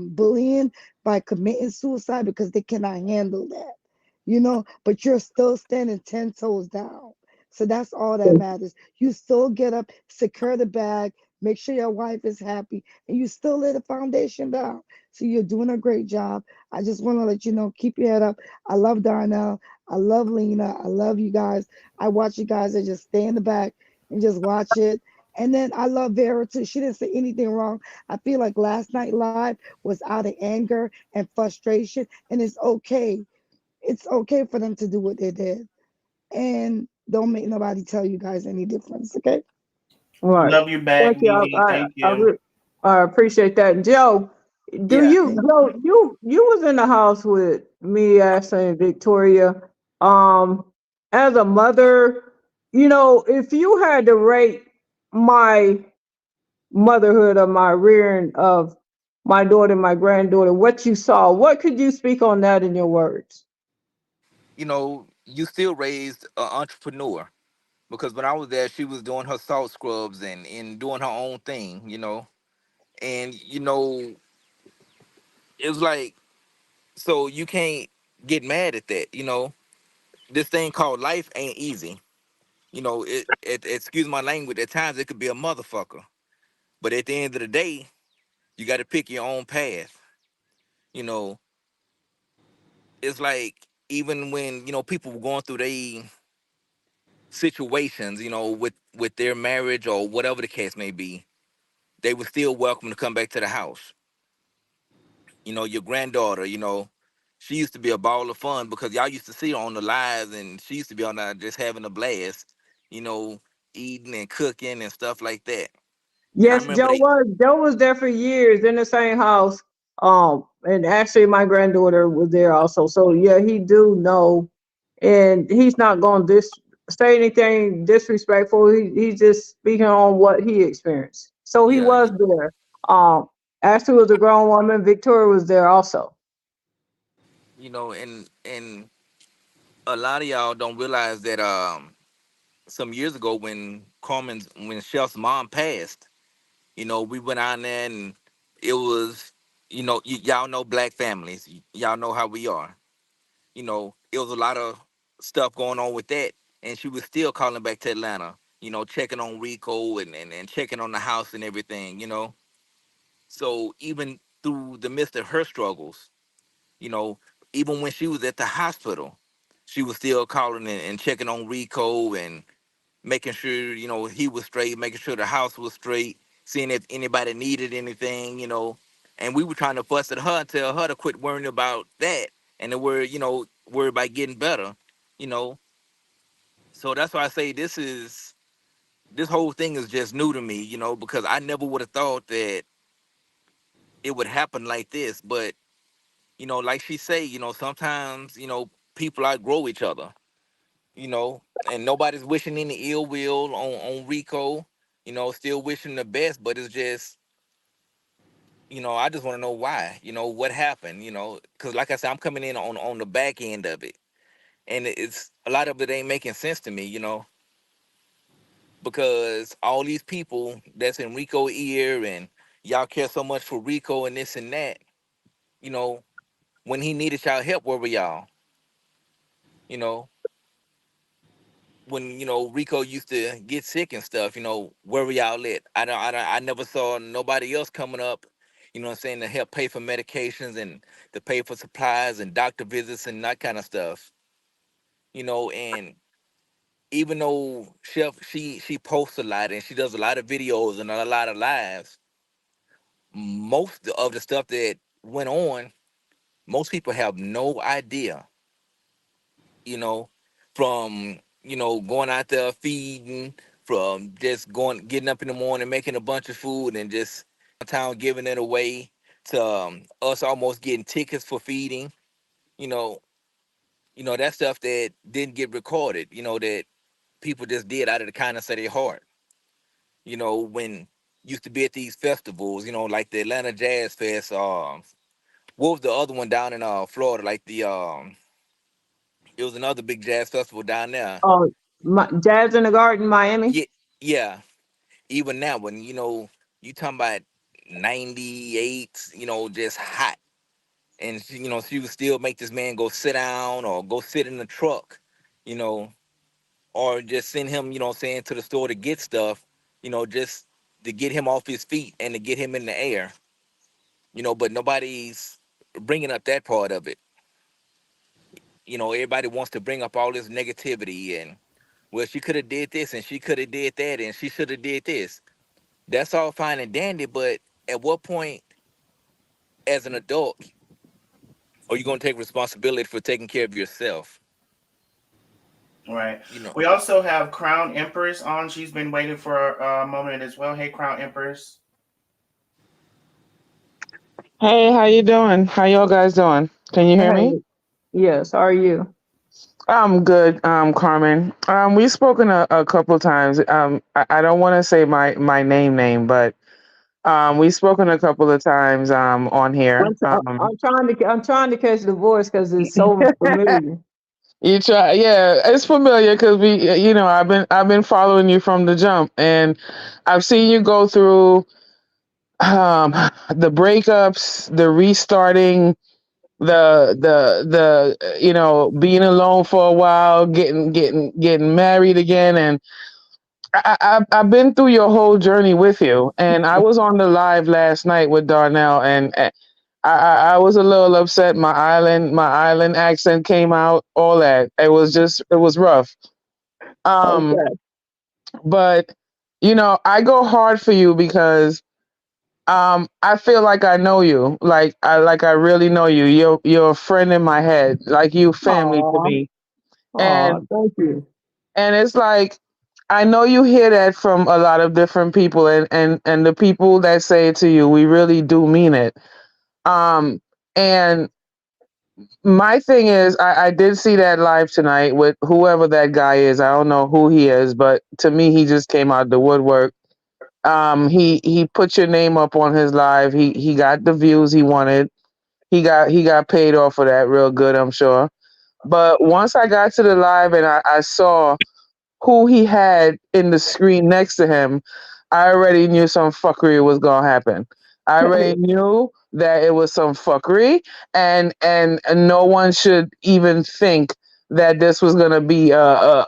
bullying by committing suicide because they cannot handle that. But you're still standing 10 toes down. So that's all that matters. You still get up, secure the bag, make sure your wife is happy, and you still lay the foundation down. So you're doing a great job. I just want to let you know, keep your head up. I love Darnell. I love Lena. I love you guys. I watch you guys that just stay in the back and just watch it. And then I love Vera too. She didn't say anything wrong. I feel like last night live was out of anger and frustration, and it's okay. It's okay for them to do what they did. And don't make nobody tell you guys any difference, okay? Right. Love you back, Thank you. Nini. Thank you. I appreciate that. Joe, Yeah. you was in the house with me, Ashley, and Victoria. As a mother, if you had to rate my motherhood or my rearing of my daughter and my granddaughter, what you saw. What could you speak on that in your words? You still raised an entrepreneur because when I was there, she was doing her salt scrubs and doing her own thing, and it was like, so you can't get mad at that. This thing called life ain't easy. Excuse my language, at times it could be a motherfucker, but at the end of the day, you got to pick your own path. You know, it's like even when people were going through their situations, with their marriage or whatever the case may be, they were still welcome to come back to the house. Your granddaughter, she used to be a ball of fun because y'all used to see her on the lives, and she used to be on there just having a blast, you know, eating and cooking and stuff like that. And I Yes, remember they, Joe was there for years in the same house. And actually my granddaughter was there also. So yeah, he do know, and he's not going to say anything disrespectful. He's just speaking on what he experienced. So he yeah, was there. Um, Ashley was a grown woman. Victoria was there also. and a lot of y'all don't realize that some years ago when Chef's mom passed, we went out there and it was, y'all know black families, y'all know how we are. It was a lot of stuff going on with that, and she was still calling back to Atlanta, checking on Rico and checking on the house and everything. So even through the midst of her struggles, you know, even when she was at the hospital, she was still calling and checking on Rico and making sure, he was straight, making sure the house was straight, seeing if anybody needed anything. And we were trying to fuss at her and tell her to quit worrying about that and to worry about getting better, you know. So that's why I say this whole thing is just new to me, because I never would have thought that it would happen like this. But, like she say, sometimes, people outgrow each other, and nobody's wishing any ill will on Rico, still wishing the best, but it's just, I just want to know why, what happened, because like I said, I'm coming in on the back end of it, and it's a lot of it ain't making sense to me, because all these people that's in Rico ear and y'all care so much for Rico and this and that, you know, when he needed y'all help, where were y'all? You know, when Rico used to get sick and stuff, where were y'all at? I never saw nobody else coming up, what I'm saying, to help pay for medications and to pay for supplies and doctor visits and that kind of stuff. And even though Chef she posts a lot and she does a lot of videos and a lot of lives, most of the stuff that went on, most people have no idea, you know, from, going out there feeding, from just getting up in the morning, making a bunch of food and just town giving it away, to us almost getting tickets for feeding, you know, that stuff that didn't get recorded, that people just did out of the kindness of their heart. When used to be at these festivals, like the Atlanta Jazz Fest, what was the other one down in Florida? Like it was another big jazz festival down there. Oh, Jazz in the Garden, Miami. Yeah, yeah. Even that one, you talking about 98, just hot, and she would still make this man go sit down or go sit in the truck, you know, or just send him, saying, to the store to get stuff, just to get him off his feet and to get him in the air, But nobody's bringing up that part of it. Everybody wants to bring up all this negativity and, well, she could have did this and she could have did that and she should have did this. That's all fine and dandy, but at what point as an adult are you going to take responsibility for taking care of yourself? Right. You know, We also have Crown Empress on. She's been waiting for a moment as well. Hey, Crown Empress. Hey, how you doing? How y'all guys doing? Can you hear me? Hey, yes, how are you? I'm good, Carmen. We've spoken a couple times. I don't want to say my name, but We've spoken a couple of times on here. I'm trying to catch the voice because it's so familiar. You try, yeah, it's familiar because I've been following you from the jump, and I've seen you go through the breakups, the restarting, the being alone for a while, getting married again, and I've been through your whole journey with you, and I was on the live last night with Darnell, and I was a little upset. My island accent came out, all that. It was rough. Um, Okay. but I go hard for you because I feel like I know you, like I really know you. You're a friend in my head, like you family to Aw, me, aw, and thank you. it's like I know you hear that from a lot of different people, and the people that say it to you, we really do mean it. Um, and my thing is, I did see that live tonight with whoever that guy is. I don't know who he is, but to me, he just came out the woodwork. He put your name up on his live. He got the views he wanted. He got paid off for that real good, I'm sure. But once I got to the live and I saw who he had in the screen next to him, I already knew some fuckery was gonna happen. I already knew that it was some fuckery, and no one should even think that this was gonna be a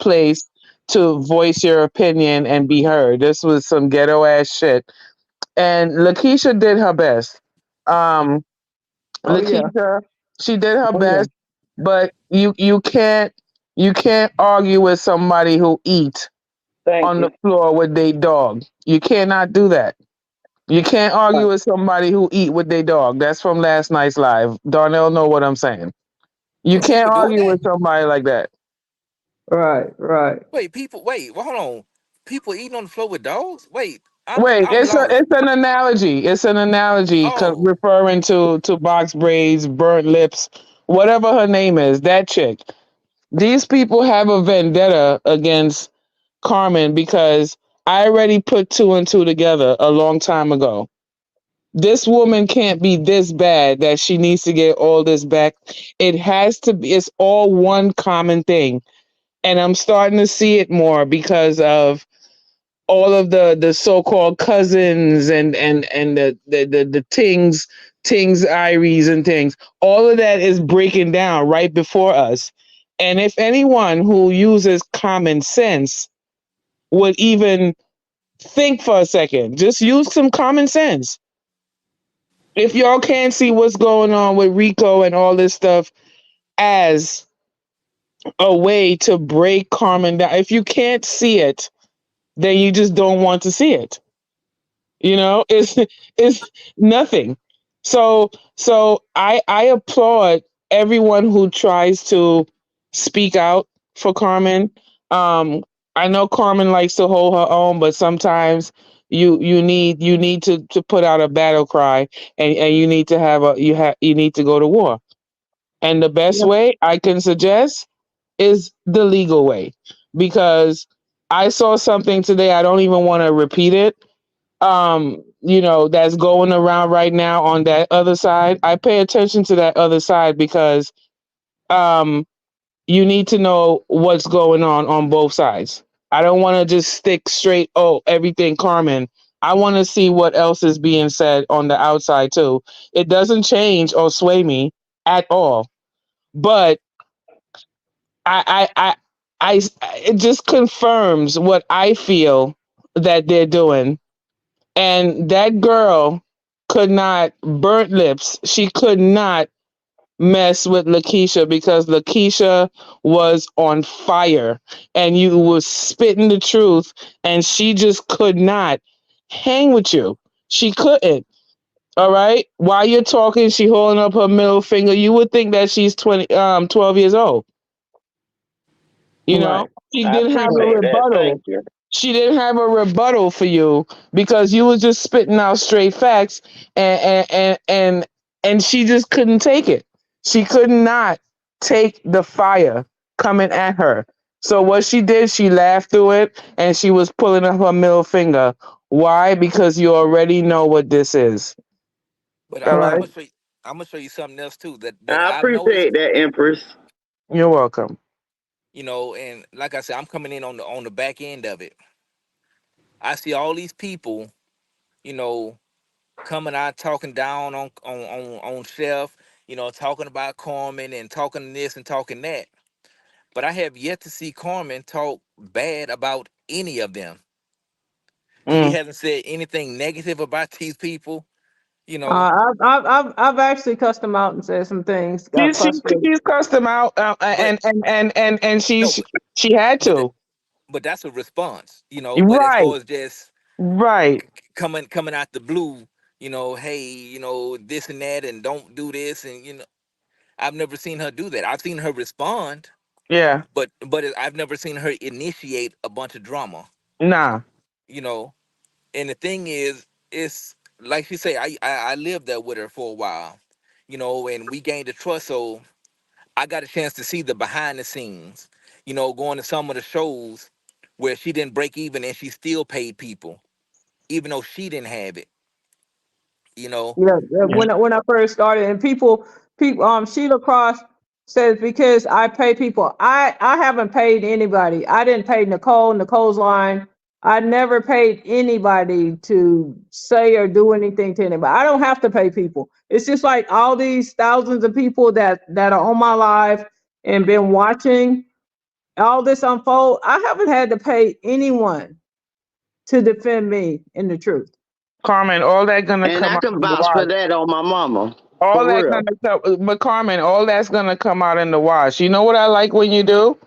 place to voice your opinion and be heard. This was some ghetto ass shit. And Lakeisha did her best. Um, Oh yeah, Lakeisha, she did her oh yeah. best, but you can't argue with somebody who eat Thank on the you. floor with their dog. You cannot do that. You can't argue with somebody who eat with their dog. That's from last night's live. Darnell know what I'm saying. You Wait, can't people doing argue that? with somebody like that. Right, right. Wait, well, hold on. People eating on the floor with dogs? Wait, Wait, I'm it's lost. an analogy. It's an analogy Oh, referring to box braids, burnt lips, whatever her name is. That chick. These people have a vendetta against Carmen because I already put two and two together a long time ago. This woman can't be this bad that she needs to get all this back. It has to be, it's all one common thing. And I'm starting to see it more because of all of the so-called cousins and the tings Iries and things. All of that is breaking down right before us. And if anyone who uses common sense would even think for a second, just use some common sense. If y'all can't see what's going on with Rico and all this stuff as a way to break Carmen down, if you can't see it, then you just don't want to see it. It's nothing. So I applaud everyone who tries to speak out for Carmen. Um, I know Carmen likes to hold her own, but sometimes you need to put out a battle cry, and you need to have you need to go to war. And the best Yeah. way I can suggest is the legal way, because I saw something today. I don't even want to repeat it, that's going around right now on that other side. I pay attention to that other side because um you need to know what's going on both sides. I don't want to just stick straight, oh, everything Carmen. I want to see what else is being said on the outside too. It doesn't change or sway me at all, but I it just confirms what I feel that they're doing. And that girl could not, burnt lips, she could not mess with Lakeisha because Lakeisha was on fire and you was spitting the truth, and she just could not hang with you. She couldn't. All right. While you're talking, she holding up her middle finger. You would think that she's 12 years old. You know, Right. she I didn't have a appreciate that. rebuttal. Thank you. She didn't have a rebuttal for you because you was just spitting out straight facts, and she just couldn't take it. She could not take the fire coming at her. So what she did, she laughed through it, and she was pulling up her middle finger. Why? Because you already know what this is. But All I'm right. Right. gonna show you. I'm gonna show you something else too that I I've noticed. appreciate that, Empress. You're welcome. You know, and like I said, I'm coming in on the back end of it. I see all these people, you know, coming out talking down on Chef, you know, talking about Carmen and talking this and talking that. But I have yet to see Carmen talk bad about any of them. She Mm. hasn't said anything negative about these people, you know. I've actually cussed them out and said some things, got She's frustrated. she's cussed them out, But and no, she had but that, to. but that's a response, you know. But as Right. far as just Right. coming out the blue, you know, hey, you know, this and that, and don't do this, and you know, I've never seen her do that. I've seen her respond, Yeah. but I've never seen her initiate a bunch of drama, Nah. you know. And the thing is, it's like she say, I lived there with her for a while, you know, and we gained the trust. So I got a chance to see the behind the scenes, you know, going to some of the shows where she didn't break even and she still paid people, even though she didn't have it, you know. Yeah, Yeah. when I first started, and people, Sheila Cross says because I pay people. I haven't paid anybody. I didn't pay Nicole's line. I never paid anybody to say or do anything to anybody. I don't have to pay people. It's just like all these thousands of people that are on my live and been watching all this unfold. I haven't had to pay anyone to defend me in the truth. Carmen, all that gonna And come I out can in the vouch for wash. that on my mama. All For that real. gonna come, but Carmen, all that's gonna come out in the wash. You know what I like when you do?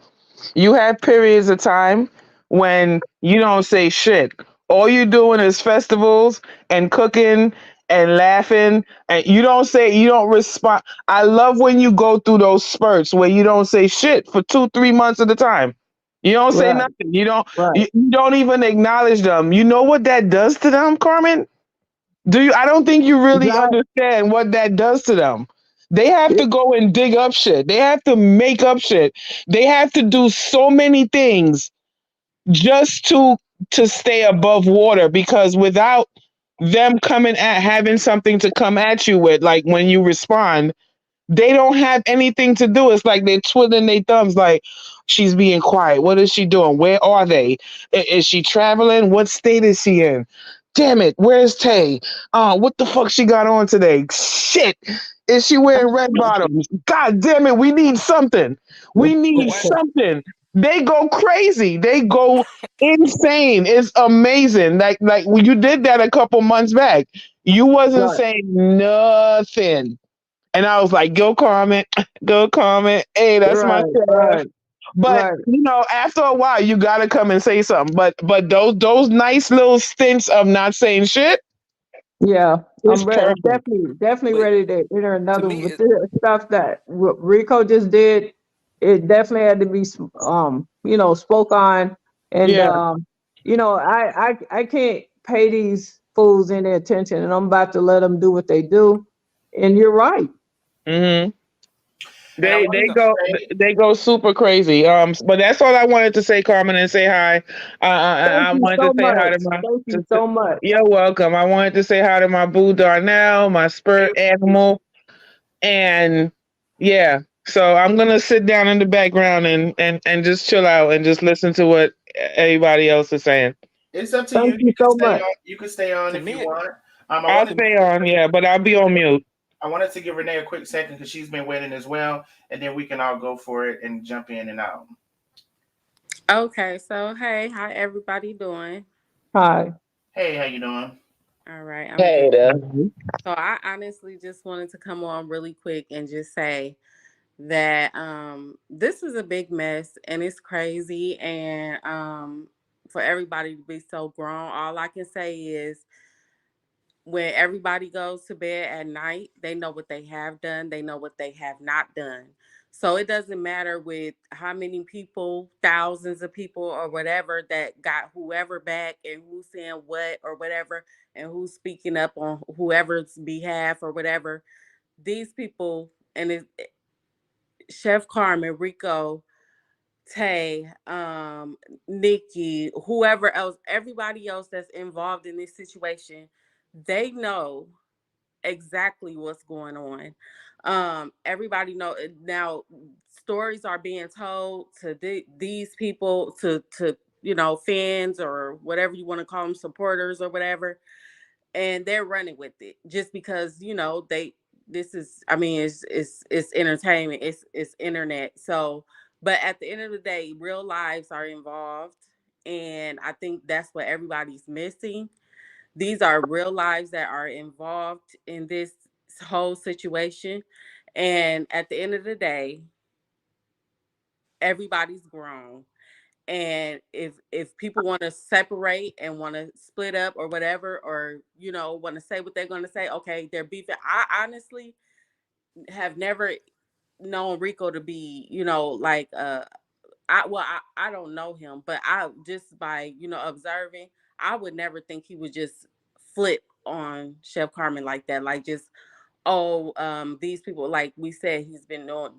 You have periods of time when you don't say shit. All you doing is festivals and cooking and laughing, and you don't respond. I love when you go through those spurts where you don't say shit for 2 3 months at a time. You don't say Right, nothing. You don't right, you don't even acknowledge them. You know what that does to them, Carmen? Do you? I don't think you really right. understand what that does to them. They have to go and dig up shit. They have to make up shit. They have to do so many things just to stay above water because without them coming at having something to come at you with, like when you respond, they don't have anything to do. It's like they're twiddling their thumbs, like she's being quiet. What is she doing? Where are they? Is she traveling? What state is she in? Damn it, where's Tay? What the fuck she got on today? Shit. Is she wearing red bottoms? God damn it, we need something. We But need why? something. They go crazy. They go insane. It's amazing. Like when you did that a couple months back. You wasn't Right, saying nothing. And I was like, go Carmen, go Carmen. Hey, that's my right, chef. right, But right. you know, after a while, you gotta come and say something. But those nice little stints of not saying shit Yeah, is I'm perfect. definitely But ready to enter to another me, one. But the stuff that Rico just did, it definitely had to be, spoke on. And, Yeah. I can't pay these fools any attention, and I'm about to let them do what they do. And you're right. Hmm. And I They wanted they to go say, they go super crazy. But that's all I wanted to say, Carmen, and say hi. Thank I you wanted to so say hi much. to my. Thank you so much. You're welcome. I wanted to say hi to my boo Darnell, my spirit animal. And yeah, so I'm gonna sit down in the background and just chill out and just listen to what everybody else is saying. it's up to you. Thank you You can so stay much. on. You can stay on to if you me, want. I I'll wanted to stay give on, yeah, but I'll be on mute. I wanted to give Renee a quick second because she's been waiting as well, and then we can all go for it and jump in and out. Okay, so hey, how everybody doing? Hi. Hey, how you doing? All right, I'm good. Hey there. Mhm. So I honestly just wanted to come on really quick and just say that this is a big mess and it's crazy and for everybody to be so grown, all I can say is when everybody goes to bed at night, they know what they have done, they know what they have not done. So it doesn't matter with how many people, thousands of people or whatever that got whoever back and who's saying what or whatever and who's speaking up on whoever's behalf or whatever. These people and Chef Carmen, Rico, Tay, Nikki, whoever else, everybody else that's involved in this situation, they know exactly what's going on. Everybody know now. Stories are being told to these people, to fans or whatever you want to call them, supporters or whatever, and they're running with it just because they. This is, I mean, it's entertainment, it's internet. So, but at the end of the day, real lives are involved, and I think that's what everybody's missing. These are real lives that are involved in this whole situation. And at the end of the day, everybody's grown. And if people want to separate and want to split up or whatever, or want to say what they're going to say, okay, they're beefing. I honestly have never known Rico to be, like I don't know him, but I just by observing, I would never think he would just flip on Chef Carmen like that. Like, just, these people, like we said,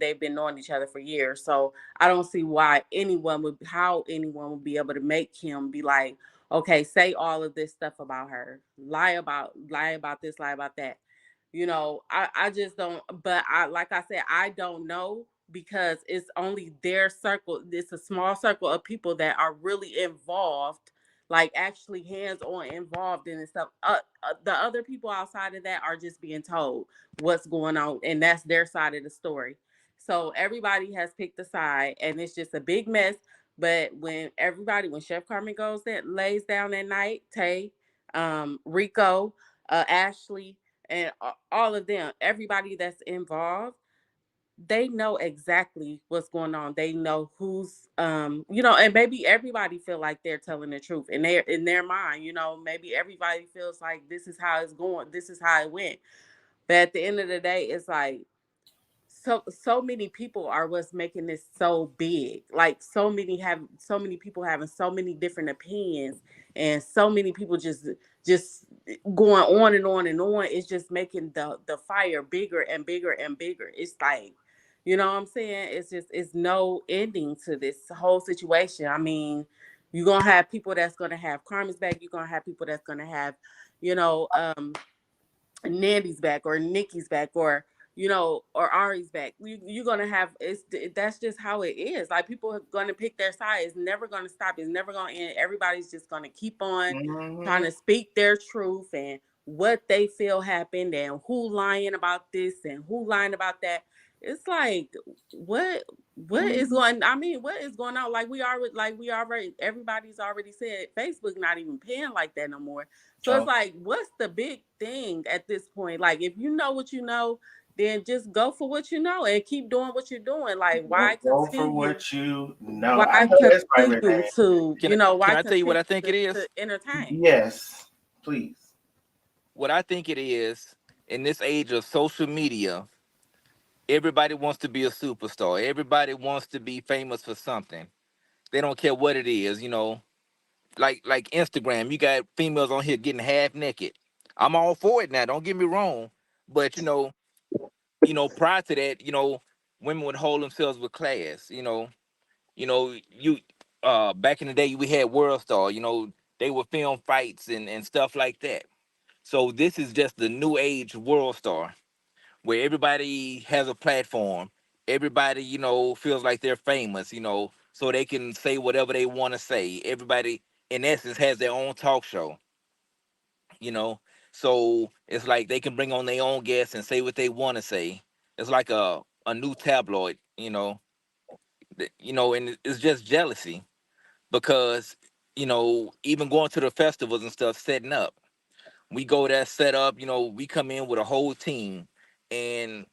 they've been knowing each other for years. So I don't see how anyone would be able to make him be like, okay, say all of this stuff about her, lie about this, lie about that. I just don't. But like I said, I don't know, because it's only their circle. It's a small circle of people that are really involved, like actually hands-on involved in this stuff. The other people outside of that are just being told what's going on, and that's their side of the story. So everybody has picked a side, and it's just a big mess. But when Chef Carmen lays down at night, Tay, Rico, Ashley, and all of them, everybody that's involved, they know exactly what's going on. They know who's and maybe everybody feel like they're telling the truth in their mind. Maybe everybody feels like this is how it's going, this is how it went. But at the end of the day, it's like so many people are what's making this so big. Like, so many people having so many different opinions, and so many people just going on and on and on. It's just making the fire bigger and bigger and bigger. It's like, you know what I'm saying? It's no ending to this whole situation. I mean, you're gonna have people that's gonna have Carmen's back. You're gonna have people that's gonna have, Nandy's back, or Nikki's back, or or Ari's back. You're gonna have, that's just how it is. Like, people are gonna pick their side. It's never gonna stop. It's never gonna end. Everybody's just gonna keep on trying to speak their truth and what they feel happened, and who lying about this and who lying about that. It's like, what is going, I mean, what is going on? Like we already, everybody's already said Facebook not even paying like that no more. So it's like, what's the big thing at this point? Like, if you know what you know, then just go for what you know and keep doing what you're doing. Like, why Go continue? for what you know. Why I know that's right, continue Renee. to, why Can I tell you what I think it continue is? to entertain? Yes, please. What I think it is, in this age of social media, everybody wants to be a superstar. Everybody wants to be famous for something. They don't care what it is, like Instagram. You got females on here getting half naked. I'm all for it now. Don't get me wrong, but prior to that, women would hold themselves with class. You back in the day we had World Star. They would film fights and stuff like that. So this is just the new age World Star, where everybody has a platform. Everybody, feels like they're famous, so they can say whatever they want to say. Everybody, in essence, has their own talk show, you know. So it's like they can bring on their own guests and say what they want to say. It's like a new tabloid, and it's just jealousy because, even going to the festivals and stuff, setting up. We go there, set up, we come in with a whole team, and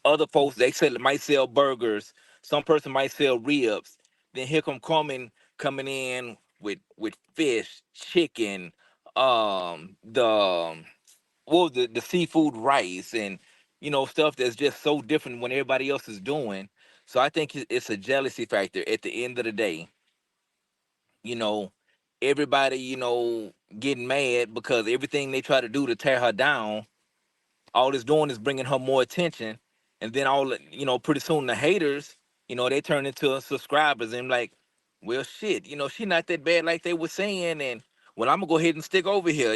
other folks might sell burgers. Some person might sell ribs. Then here come Carmen coming in with fish, chicken, the the seafood rice, and stuff that's just so different when everybody else is doing. So I think it's a jealousy factor at the end of the day. You know, everybody getting mad because everything they try to do to tear her down, all it's doing is bringing her more attention. And then pretty soon the haters They turn into subscribers, and I'm like, well, shit, she not that bad like they were saying, and well, I'm gonna go ahead and stick over here,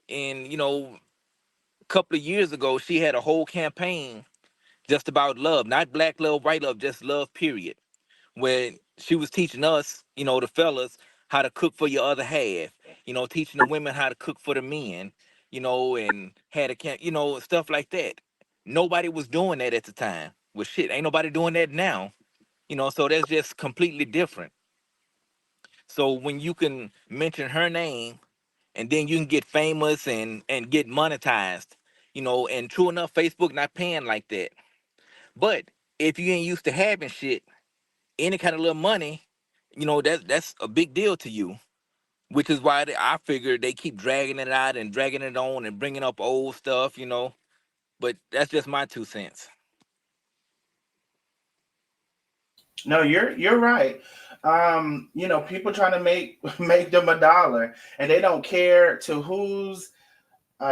and a couple of years ago, she had a whole campaign just about love, not black love, white love, just love, period. When she was teaching us, the fellas, how to cook for your other half, teaching the women how to cook for the men, and had a camp, stuff like that. Nobody was doing that at the time. Well, shit, ain't nobody doing that now, so that's just completely different. So when you can mention her name and then you can get famous and get monetized, and true enough, Facebook not paying like that. But if you ain't used to having shit, any kind of little money, that's a big deal to you, which is why I figure they keep dragging it out and dragging it on and bringing up old stuff, But that's just my 2 cents. No, you're right. People trying to make them a dollar, and they don't care to whose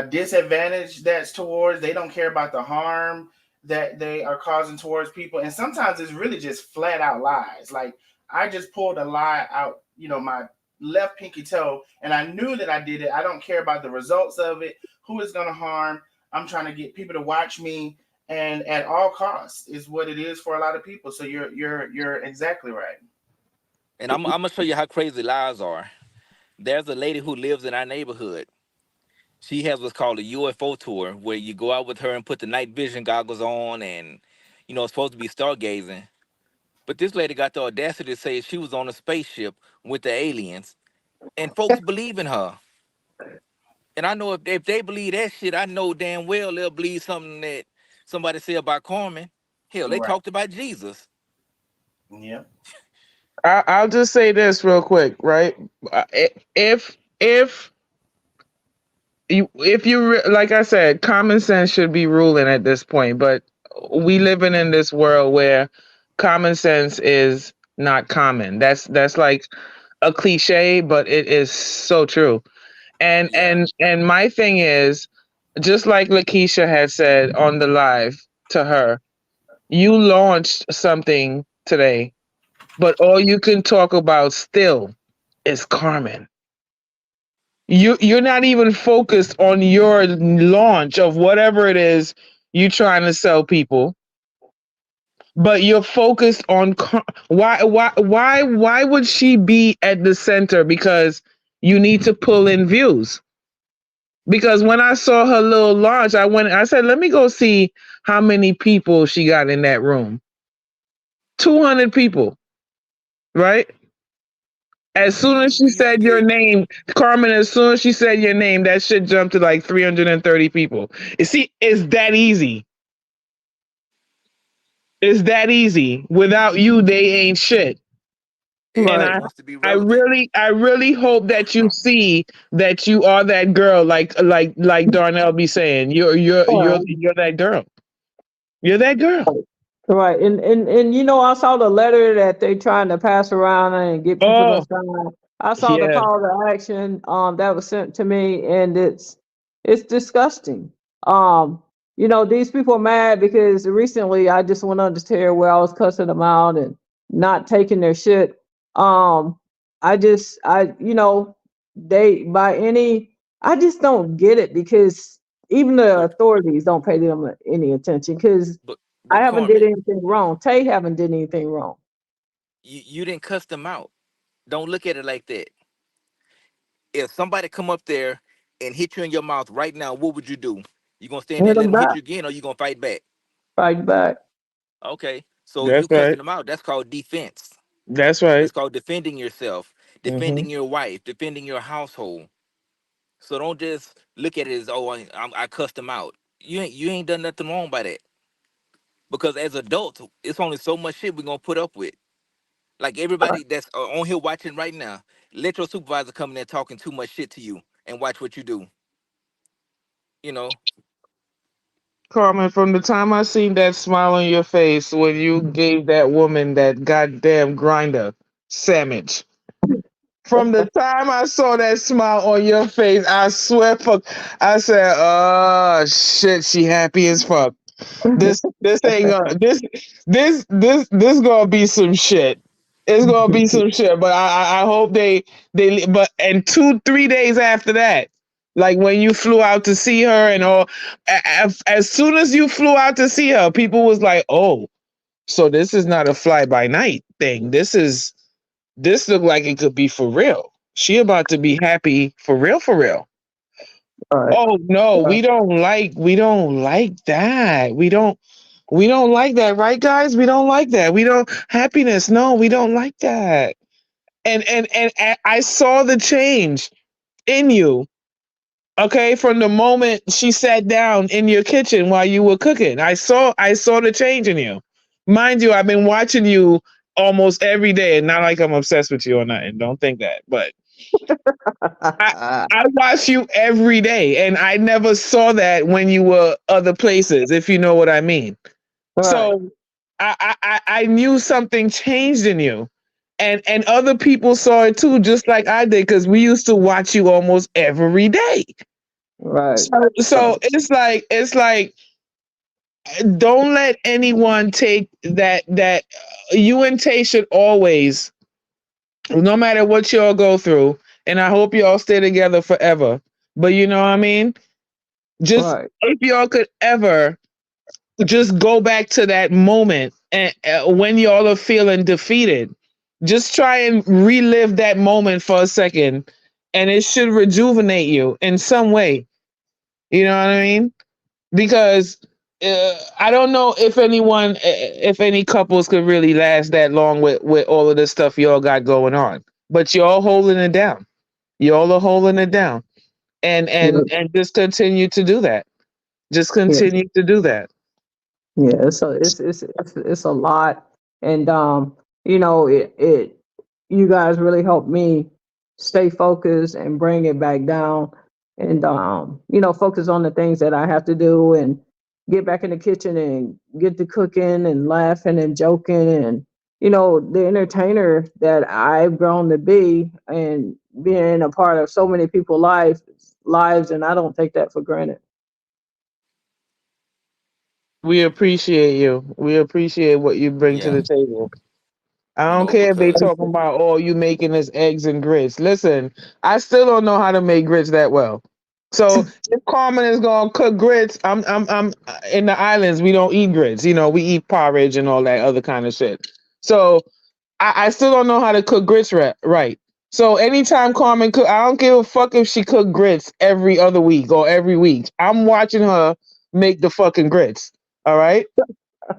disadvantage that's towards. They don't care about the harm that they are causing towards people, and sometimes it's really just flat out lies. Like, I just pulled a lie out, my left pinky toe, and I knew that I did it. I don't care about the results of it, who is going to harm. I'm trying to get people to watch me, and at all costs is what it is for a lot of people. So you're exactly right. And I'm gonna show you how crazy lies are. There's a lady who lives in our neighborhood. She has what's called a UFO tour, where you go out with her and put the night vision goggles on, and it's supposed to be stargazing. But this lady got the audacity to say she was on a spaceship with the aliens, and folks believe in her. And I know if they believe that shit, I know damn well they'll believe something that somebody said about Carmen. Hell, they Right. talked about Jesus. Yeah. I'll just say this real quick, right? If like I said, common sense should be ruling at this point, but we living in this world where common sense is not common. That's like a cliche, but it is so true. And Yeah. and my thing is, just like Lakeisha had said on the live to her, you launched something today, but all you can talk about still is Carmen. You're not even focused on your launch of whatever it is you're trying to sell people, but you're focused on why would she be at the center? Because you need to pull in views. Because when I saw her little launch, I said, let me go see how many people she got in that room. 200 people, right? As soon as she said your name, Carmen, as soon as she said your name, that shit jumped to like 330 people. You see, it's that easy. It's that easy. Without you, they ain't shit. And Everybody wants to be I relevant. really hope that you see that you are that girl, like Darnell be saying. You're that girl. You're that girl. Right, and I saw the letter that they trying to pass around and get people to sign. I saw the Yeah. call to action that was sent to me, and it's disgusting. These people are mad because recently I just went on the tear where I was cussing them out and not taking their shit. I just don't get it because even the authorities don't pay them any attention because But I haven't did Carmen, anything wrong. Tay haven't did anything wrong. you didn't cuss them out. Don't look at it like that. If somebody come up there and hit you in your mouth right now, what would you do? You gonna stand there Hit and let them them hit back, you again, or you gonna fight back? fight back. Okay, so That's you cussing right. them out. That's called defense. That's That's right. called defending yourself, Hmm. defending your wife, defending your household. So don't just look at it as, oh, I cussed them out. You ain't done nothing wrong by that. Because as adults, it's only so much shit we're gonna put up with. Like everybody that's on here watching right now, let your supervisor come in there talking too much shit to you and watch what you do. You know, Carmen, from the time I seen that smile on your face when you gave that woman that goddamn grinder sandwich, from the time I saw that smile on your face, I swear, fuck, I said, oh shit, she happy as fuck. This ain't gonna this gonna be some shit. It's gonna be some shit. But I hope they but and 2-3 days after that, like when you flew out to see her and all, as soon as you flew out to see her, people was like, oh, so this is not a fly by night thing. This look like it could be for real. She about to be happy for real, for real. Right. Oh no, Right. we don't like that. We don't like that, right, guys? We don't like that. We don't happiness. No, we don't like that. And I saw the change in you. Okay, from the moment she sat down in your kitchen while you were cooking. I saw the change in you. Mind you, I've been watching you almost every day, and not like I'm obsessed with you or nothing. Don't think that. But I watch you every day, and I never saw that when you were other places, if you know what I mean. Right. So I knew something changed in you, and other people saw it too, just like I did, because we used to watch you almost every day. Right. So it's like don't let anyone take that you and Tay should always, no matter what y'all go through, and I hope y'all stay together forever. But you know what I mean? Just Right. if y'all could ever just go back to that moment and when y'all are feeling defeated, just try and relive that moment for a second, and it should rejuvenate you in some way. You know what I mean? Because I don't know if any couples could really last that long with all of the stuff y'all got going on. But y'all holding it down. Y'all are holding it down, and Yeah. and just continue to do that. Just Yeah. continue to do that. Yeah. It's a lot, and it you guys really helped me stay focused and bring it back down, and focus on the things that I have to do, and get back in the kitchen and get to cooking and laughing and joking, and the entertainer that I've grown to be, and being a part of so many people's lives, and I don't take that for granted. We appreciate you. We appreciate what you bring to Yeah, the table. I you don't know, care if they because talking about, oh, you making this eggs and grits. Listen, I still don't know how to make grits that well. So if Carmen is gonna cook grits, I'm in the islands. We don't eat grits. We eat porridge and all that other kind of shit. So I still don't know how to cook grits right. So anytime Carmen cook, I don't give a fuck if she cook grits every other week or every week. I'm watching her make the fucking grits. All right.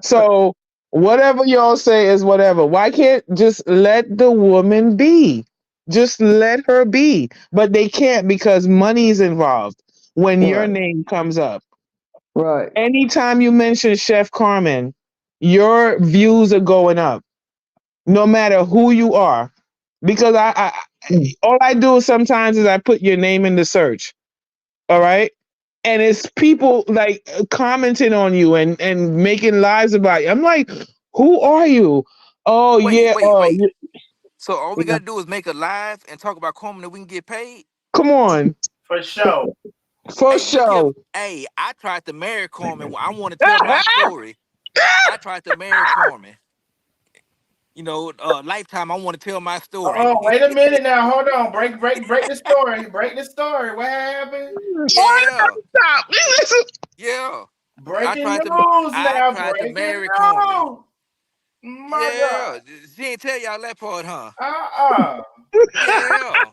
So whatever y'all say is whatever. Why can't just let the woman be? Just let her be. But they can't because money's involved when your Right. name comes up. Right. Anytime you mention Chef Carmen, your views are going up, no matter who you are. Because all I do sometimes is I put your name in the search. All right. And it's people like commenting on you and making lies about you. I'm like, who are you? Oh wait, yeah, wait, oh wait. So all we yeah. gotta do is make a live and talk about Coleman and we can get paid. Come on, For sure. for Hey, look here. sure. Hey, I tried to marry Coleman. I want to tell my story. I tried to marry Coleman. Lifetime. I want to tell my story. Oh, wait a minute now. Hold on. Break the story. Break the story. What happened? Yeah, Stop. Listen. yeah. I Breaking tried to. news I now. tried to Breaking marry Coleman. news. My Yeah, God. she ain't tell y'all that part, huh? Uh-uh. Yeah.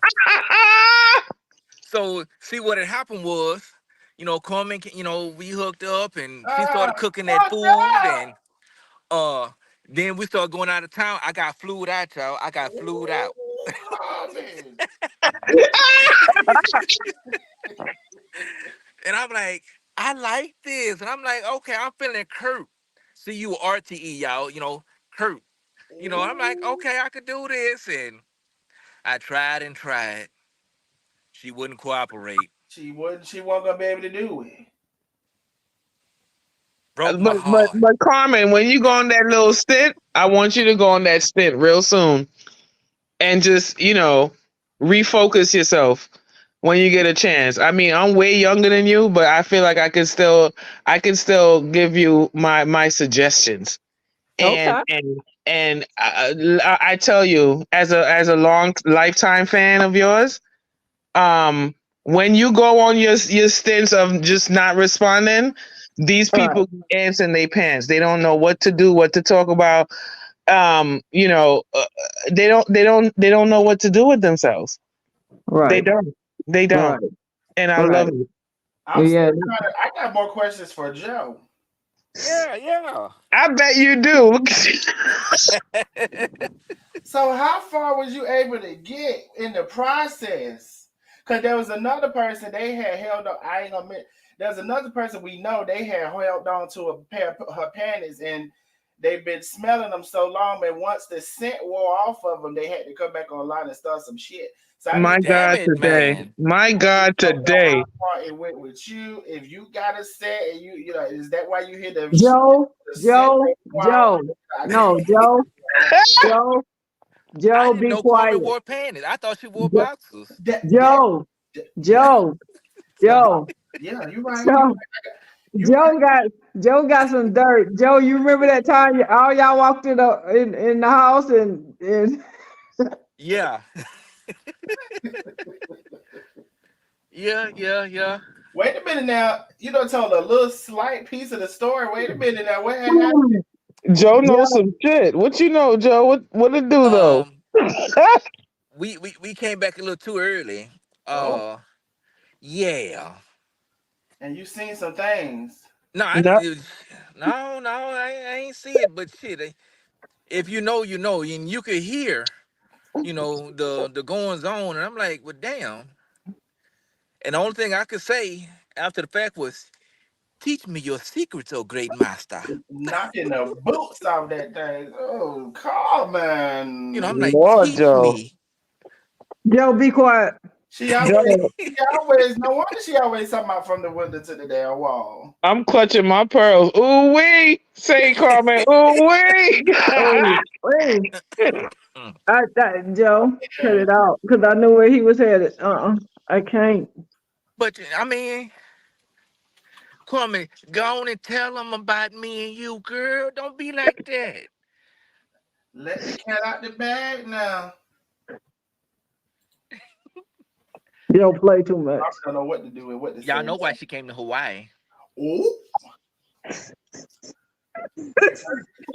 So see what had happened was, Coleman, we hooked up and she started cooking that Fuck food that. and uh then we started going out of town. I got flued out, y'all. I got flued out. Ooh, Common. And I'm like, I like this. And I'm like, okay, I'm feeling Kurt. CURTE, y'all, Kurt. I'm like, Ooh. okay, I could do this. And I tried and tried. She wouldn't cooperate. She wasn't gonna be able to do it. Broke my But heart. Carmen, when you go on that little stint, I want you to go on that stint real soon and just refocus yourself. when you get a chance. I mean, I'm way younger than you, but I feel like I can still give you my suggestions. And Okay. I tell you, as a long lifetime fan of yours, when you go on your stints of just not responding, these All right. people ants in their pants. They don't know what to do, what to talk about. You know, they don't know what to do with themselves. They Right. don't. They don't. Right. And I love Right. it. I'm Yeah. still trying to. I got more questions for Joe. Yeah. I bet you do. So, how far was you able to get in the process? Because there was another person they had held up. I ain't gonna admit. There's another person we know they had held on to a pair of her panties, and they've been smelling them so long. And once the scent wore off of them, they had to come back online and start some shit. So I My need to Damn God it, today. man. My God know today. how far it went with you. If you got a set, and you know, is that why you hear the Joe, scent Joe, wow? Joe. No, Joe, Joe, I Joe, didn't be know Carmen quiet. wore panties. I thought she wore Jo- boxers. That Joe, yeah, Joe, the Joe, yeah, you're right. Joe, You right. Joe got some dirt. Joe, you remember that time all y'all walked in the house and Yeah. Yeah. Wait a minute now. You don't tell a little slight piece of the story. Wait a minute now. What had happened? Joe knows Joe, some shit. What you know, Joe? What it do though? Um, we came back a little too early. Oh, Yeah. and you seen some things. No, I No. didn't. No, I ain't see it. But shit, if you know, you know, and you could hear, the goings on, and I'm like, well, damn. And the only thing I could say after the fact was, teach me your secrets, oh great master. Knocking the boots off that thing. Oh, Carmen. I'm like, Lord, teach Joe. me. Joe, be quiet. She always, Joe, no wonder she always talking about from the window to the damn wall. I'm clutching my pearls. Ooh wee. Say Carmen. Ooh wee. Oh, wait. Mm. Joe, cut Yeah. it out because I knew where he was headed. I can't. But I mean, Kwame, go on and tell them about me and you, girl. Don't be like that. Let the cat out the bag now. Joe play too much. I don't know what to do and what to Y'all say. know why she came to Hawaii. Oh,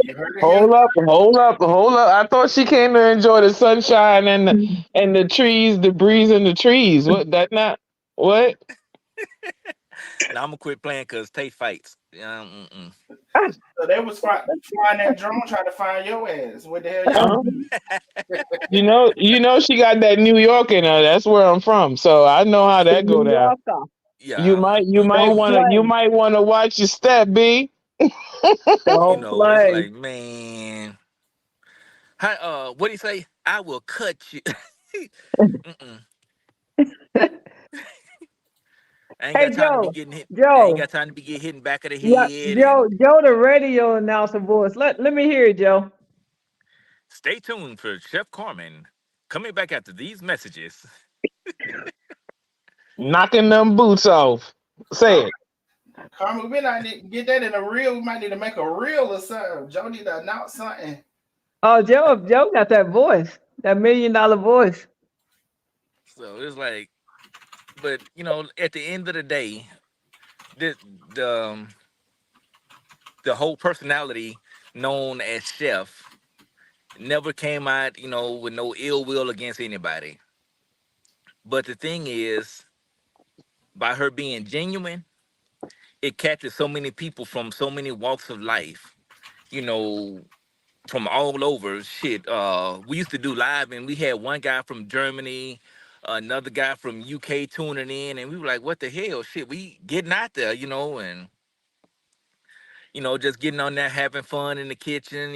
you heard it here. Hold up. I thought she came to enjoy the sunshine and the trees, the breeze and the trees. What that not what? Now I'm gonna quit playing because Tay fights. So they was flying that drone trying to find your ass. What the hell y'all? You know she got that New York in her. That's where I'm from. So I know how The that go New down. Yorker. You Yeah, might Don't play. wanna watch your step, B. Don't it's play. like, man, how, what do you say? I will cut you. Mm-mm. I ain't Hey, got time to be Joe. getting hit. I ain't Joe. got time to be getting hit in the back of the Yeah, head. And Joe, the radio announcer voice. Let me hear it, Joe. stay tuned for Chef Carmen coming back after these messages. Knocking them boots off. Say All it. right, Carmen, we might need to get that in a reel. We might need to make a reel or something. Joe need to announce something. Oh, Joe got that voice, that $1 million voice. So it's like, but at the end of the day, the the the whole personality known as Chef never came out, with no ill will against anybody. But the thing is, by her being genuine, it captured so many people from so many walks of life, you know, from all over. Shit, we used to do live, and we had one guy from Germany, another guy from UK tuning in, and we were like, "What the hell?" Shit, we getting out there, and just getting on there, having fun in the kitchen,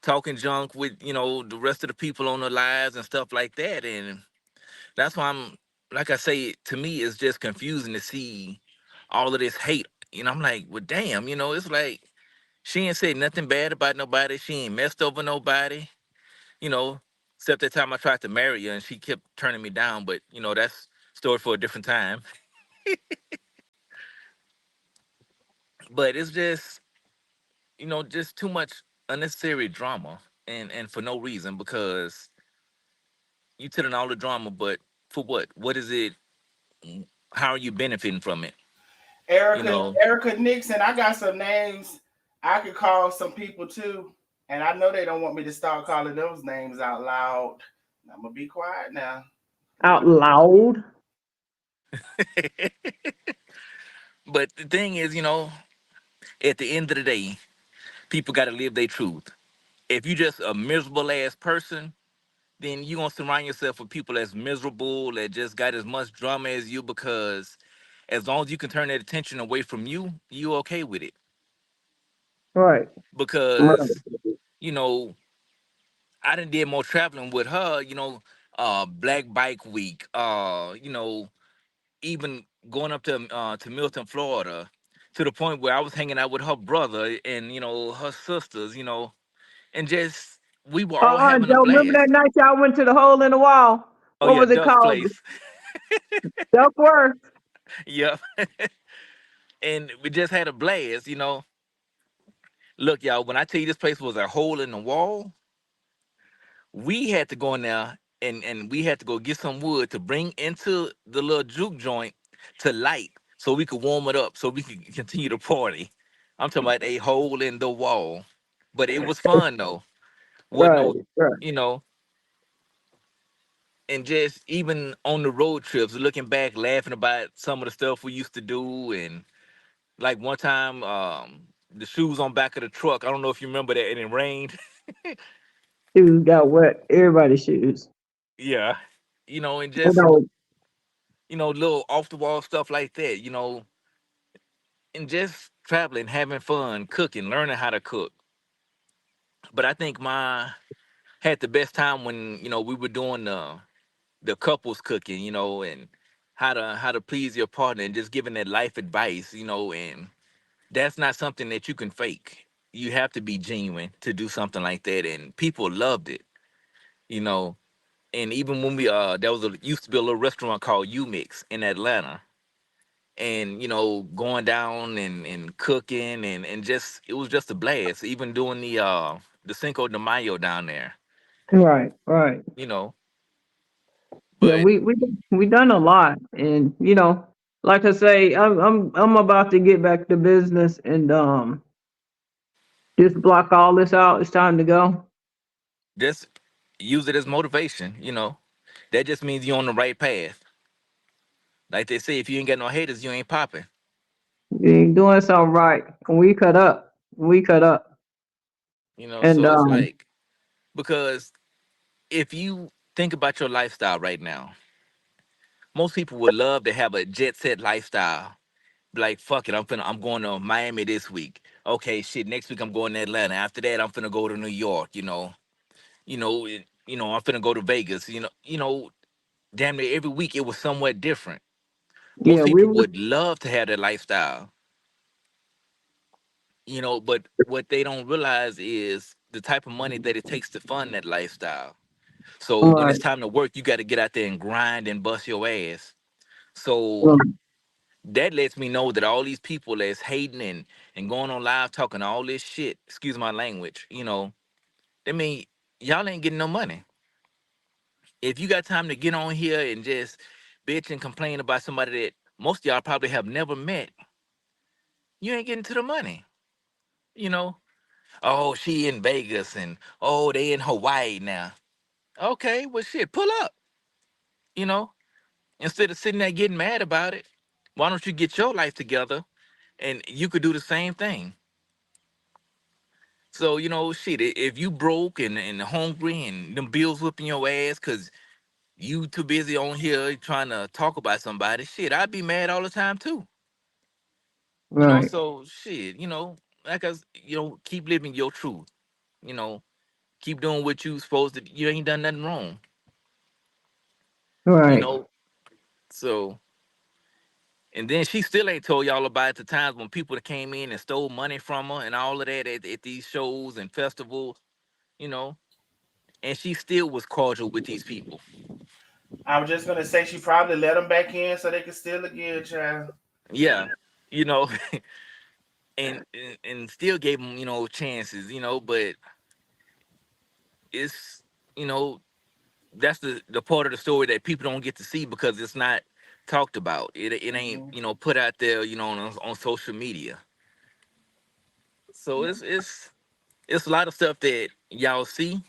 talking junk with the rest of the people on the lives and stuff like that, and that's why I'm like I say, to me, it's just confusing to see all of this hate. I'm like, well, damn, it's like she ain't said nothing bad about nobody. She ain't messed over nobody, you know, except that time I tried to marry her and she kept turning me down. But, that's story for a different time. But it's just, just too much unnecessary drama, and for no reason, because you telling all the drama, but for what? What is it? How are you benefiting from it? You Erica, know, Erica Nixon. I got some names I could call some people too, and I know they don't want me to start calling those names out loud. I'm gonna be quiet now. Out loud. but the thing is, at the end of the day, people got to live their truth. If you just a miserable ass person, then you gonna surround yourself with people that's miserable, that just got as much drama as you, because as long as you can turn that attention away from you, you okay with it. Right. Right. Because, you know, I done did more traveling with her, Black Bike Week, even going up to Milton, Florida, to the point where I was hanging out with her brother and, her sisters, and just we were all having a Joe, remember that blast. night y'all went to the hole in the wall? Oh What yeah, was it Duck's called? place. Duckworth. Yep. And we just had a blast. Look, y'all, when I tell you this place was a hole in the wall, we had to go in there and we had to go get some wood to bring into the little juke joint to light so we could warm it up so we could continue to party. I'm talking about a hole in the wall. But it was fun though. What Right. no, Right. you know, and just even on the road trips, looking back, laughing about some of the stuff we used to do. And like one time, the shoes on back of the truck. I don't know if you remember that, and it rained. Shoes got wet. Everybody's shoes. Yeah. And You just, know, little off the wall stuff like that, and just traveling, having fun, cooking, learning how to cook. But I think my had the best time when, we were doing the couples cooking, and how to please your partner and just giving that life advice, and that's not something that you can fake. You have to be genuine to do something like that, and people loved it, you know. And even when we there was used to be a little restaurant called U Mix in Atlanta, and going down and cooking, and just it was just a blast. Even doing the Cinco de Mayo down there, right. Right. you know. Yeah, But we done a lot, and like I say, I'm about to get back to business and just block all this out. It's time to go. just use it as motivation, That just means you're on the right path. Like they say, if you ain't got no haters, you ain't popping. You ain't doing something right. We cut up. We cut up, and So it's like, because if you think about your lifestyle right now, most people would love to have a jet set lifestyle. Like, fuck it, I'm going to Miami this week. Okay, shit, next week I'm going to Atlanta. After that, I'm finna go to New York, I'm finna go to Vegas, damn near every week it was somewhat different. yeah, Most we people was would love to have that lifestyle, but what they don't realize is the type of money that it takes to fund that lifestyle. So when right. it's time to work, you got to get out there and grind and bust your ass. So Right. that lets me know that all these people that's hating and going on live talking all this shit, excuse my language, I mean, y'all ain't getting no money. If you got time to get on here and just bitch and complain about somebody that most of y'all probably have never met, you ain't getting to the money. You know, oh, she in Vegas and oh, they in Hawaii now. Okay, well, shit, pull up. You know, instead of sitting there getting mad about it, why don't you get your life together and you could do the same thing? So, shit, if you broke and hungry and them bills whipping your ass because you too busy on here trying to talk about somebody, shit, I'd be mad all the time too. Right. So shit, like us, keep living your truth. You know, keep doing what you supposed to. You ain't done nothing wrong. You Right. know, so and then she still ain't told y'all about the times when people that came in and stole money from her and all of that at these shows and festivals. You know, and she still was cordial with these people. I was just gonna say she probably let them back in so they could steal again, child. Yeah, you know, and still gave them, chances, but it's, you know, that's the part of the story that people don't get to see because it's not talked about. It ain't, Mhm. put out there, on social media. So it's a lot of stuff that y'all see,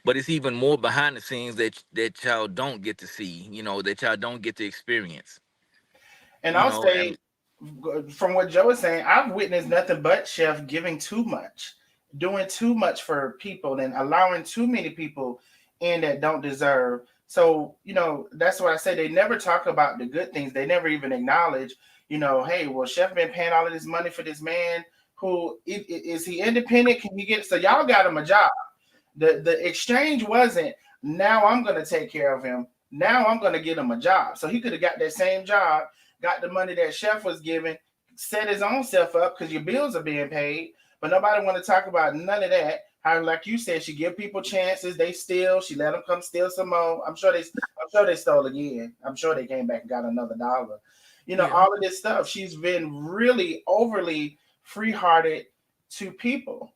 but it's even more behind the scenes that y'all don't get to see, that y'all don't get to experience. And I'll And say, from what Joe is saying, I've witnessed nothing but Chef giving too much, doing too much for people, and allowing too many people in that don't deserve. So, that's why I say they never talk about the good things. They never even acknowledge, hey, well, Chef been paying all of this money for this man who is he independent? Can he get, so y'all got him a job. The exchange wasn't, now I'm going to take care of him. Now I'm going to get him a job. So he could have got that same job, got the money that Chef was giving, set his own self up because your bills are being paid. But nobody want to talk about none of that. How, like you said, she give people chances. They steal. She let them come steal some more. I'm sure they stole again. I'm sure they came back and got another dollar. yeah, All of this stuff. She's been really overly free-hearted to people,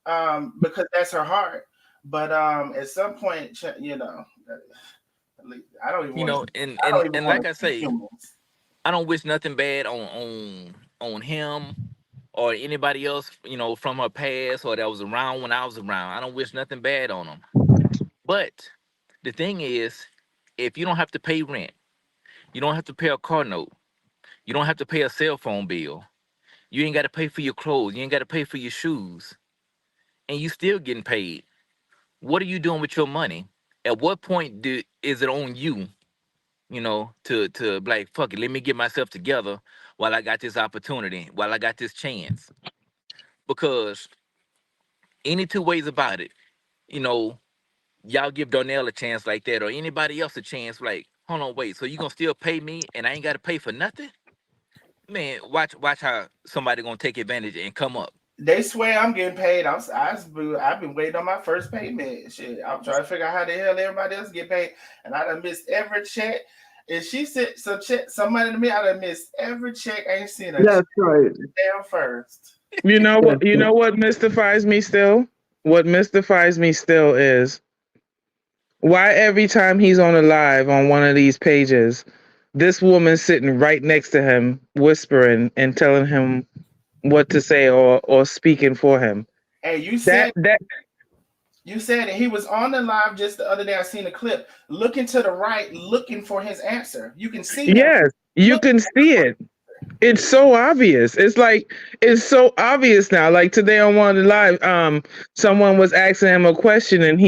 because that's her heart. But at some point, I don't even you want know, to. and I don't and even and want like to I see say, humans. I don't wish nothing bad on him or anybody else, from her past or that was around when I was around. I don't wish nothing bad on them. But the thing is, if you don't have to pay rent, you don't have to pay a car note, you don't have to pay a cell phone bill, you ain't got to pay for your clothes, you ain't got to pay for your shoes, and you still getting paid. What are you doing with your money? At what point is it on you, to be like, fuck it, let me get myself together while I got this opportunity, while I got this chance? Because any two ways about it, you know, y'all give Darnell a chance like that or anybody else a chance, like, hold on, wait, so you gonna still pay me and I ain't gotta pay for nothing? Man, watch how somebody gonna take advantage and come up. They swear I'm getting paid. I've been waiting on my first payment. Shit, I'm trying to figure out how the hell everybody else get paid, and I done missed every check. And she sent some money to me. I done missed every check. I ain't seen a check That's crazy. damn first. You know That's what? You know what mystifies me still? What mystifies me still is why every time he's on a live on one of these pages, this woman's sitting right next to him, whispering and telling him what to say or speaking for him. Hey, you That said that you said that he was on the live just the other day. I seen a clip looking to the right, looking for his answer. You can see him yes, you look. can see it. It's so obvious. It's so obvious now. Like today on one of the live, someone was asking him a question, and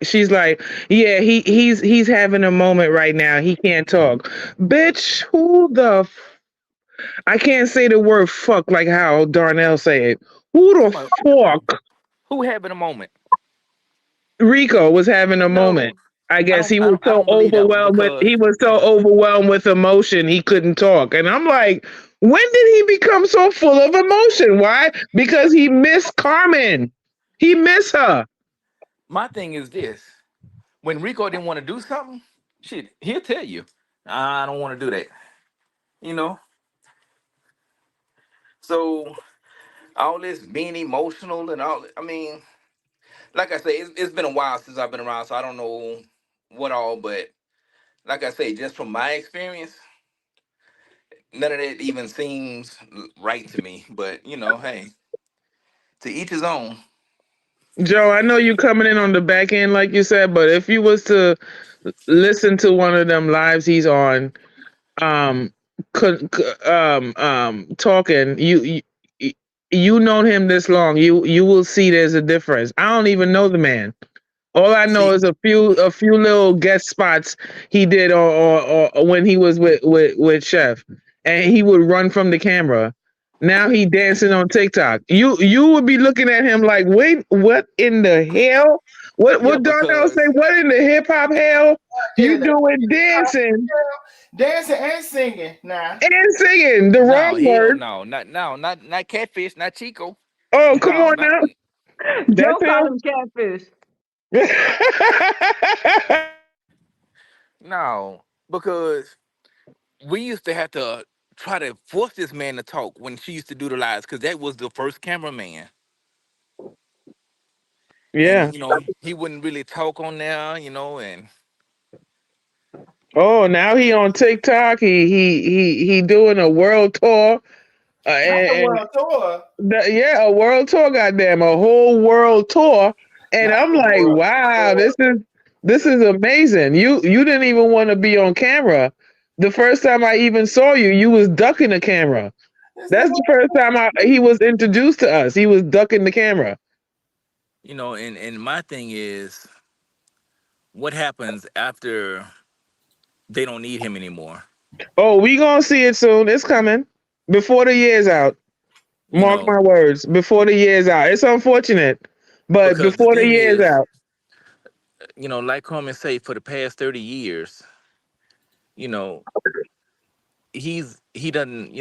she's like, yeah, he's having a moment right now. He can't talk. Bitch, I can't say the word fuck like how Darnell say it. Who the Somebody, fuck? who having a moment? Rico was having a moment. No, I I guess don't I don't I don't believe that one because he was so overwhelmed with emotion he couldn't talk. And I'm like, when did he become so full of emotion? Why? Because he missed Carmen. He missed her. my thing is this: when Rico didn't want to do something, shit, he'll tell you, I don't want to do that. You know, so all this being emotional and all. I mean, like I say, it's been a while since I've been around, so I don't know what all. But like I say, just from my experience, none of that even seems right to me. But hey, to each his own. Joe, I know you coming in on the back end like you said, but if you was to listen to one of them lives he's on, um talking, you known him this long, you will see there's a difference. I don't even know the man. All I know See, is a few little guest spots he did or when he was with Chef, and he would run from the camera. Now he dancing on TikTok. You would be looking at him like, wait, what in the hell? yeah, What Darnell say? because What in the hip hop hell Yeah, you doing dancing dancing and singing now. and singing the no, wrong hell word? no, not catfish, not Chico. Oh, come No, on not now. Joe That's called him catfish. him. No, because we used to have to try to force this man to talk when she used to do the lives, because that was the first cameraman. And Yeah. he wouldn't really talk on there, and Oh, now he on TikTok. He doing a world tour. Not the And world tour. yeah, a world tour, goddamn, a whole world tour. And Not I'm the like, world wow, tour. this is amazing. You didn't even want to be on camera. The first time I even saw you, you was ducking the camera. It's the That's the world first tour. time he was introduced to us. He was ducking the camera. and my thing is, what happens after they don't need him anymore? Oh, we gonna see it soon. It's coming before the year's out. You Mark know, my words. Before the year's out. It's unfortunate, but because the before the thing year's is, out. like Carmen say, for the past 30 years, you know, he doesn't,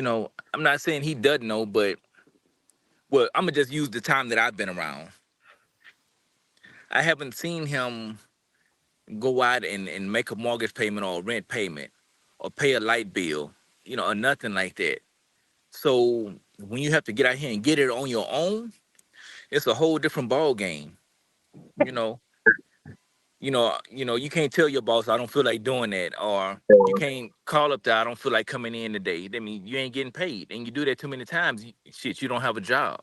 I'm not saying he doesn't know, but well, I'm gonna just use the time that I've been around. I haven't seen him go out and make a mortgage payment or a rent payment or pay a light bill, or nothing like that. So when you have to get out here and get it on your own, it's a whole different ball game. You know, you can't tell your boss I don't feel like doing that, or you can't call up there I don't feel like coming in today. I mean, you ain't getting paid, and you do that too many times. Shit, you don't have a job.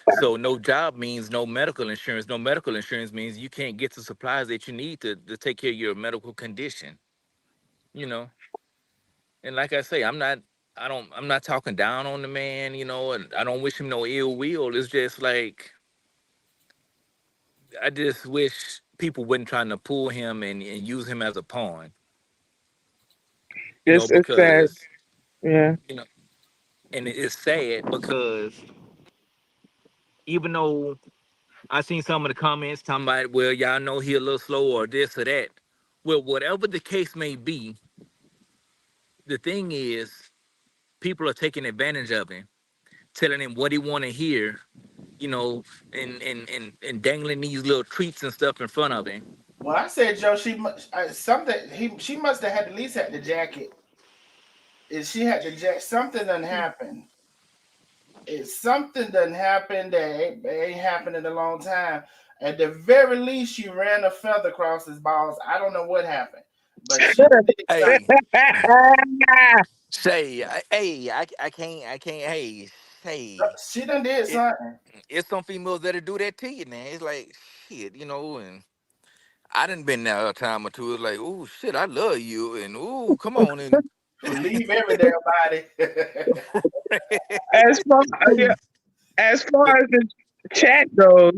So no job means no medical insurance. No medical insurance means you can't get the supplies that you need to take care of your medical condition. You know, and like I say, I'm not talking down on the man. And I don't wish him no ill will. It's just like I just wish people wouldn't trying to pull him and use him as a pawn. It's sad. Because Yeah. you know, and it's sad because even though I seen some of the comments talking about, well, y'all know he a little slow or this or that. Well, whatever the case may be, the thing is, people are taking advantage of him, telling him what he want to hear, and dangling these little treats and stuff in front of him. Well, I said, Joe, she must have had at least had the jacket. If she had the jacket, something done happened. If something done happened that ain't happened in a long time. At the very least, she ran a feather across his balls. I don't know what happened, but she did Hey, something. I can't. Hey, She done did it, something. it's some females that'll do that to you, man. It's like shit, and I done been there a time or two. It's like, oh shit, I love you, and oh come on, and Leave every damn body. as far yeah, as far as the chat goes,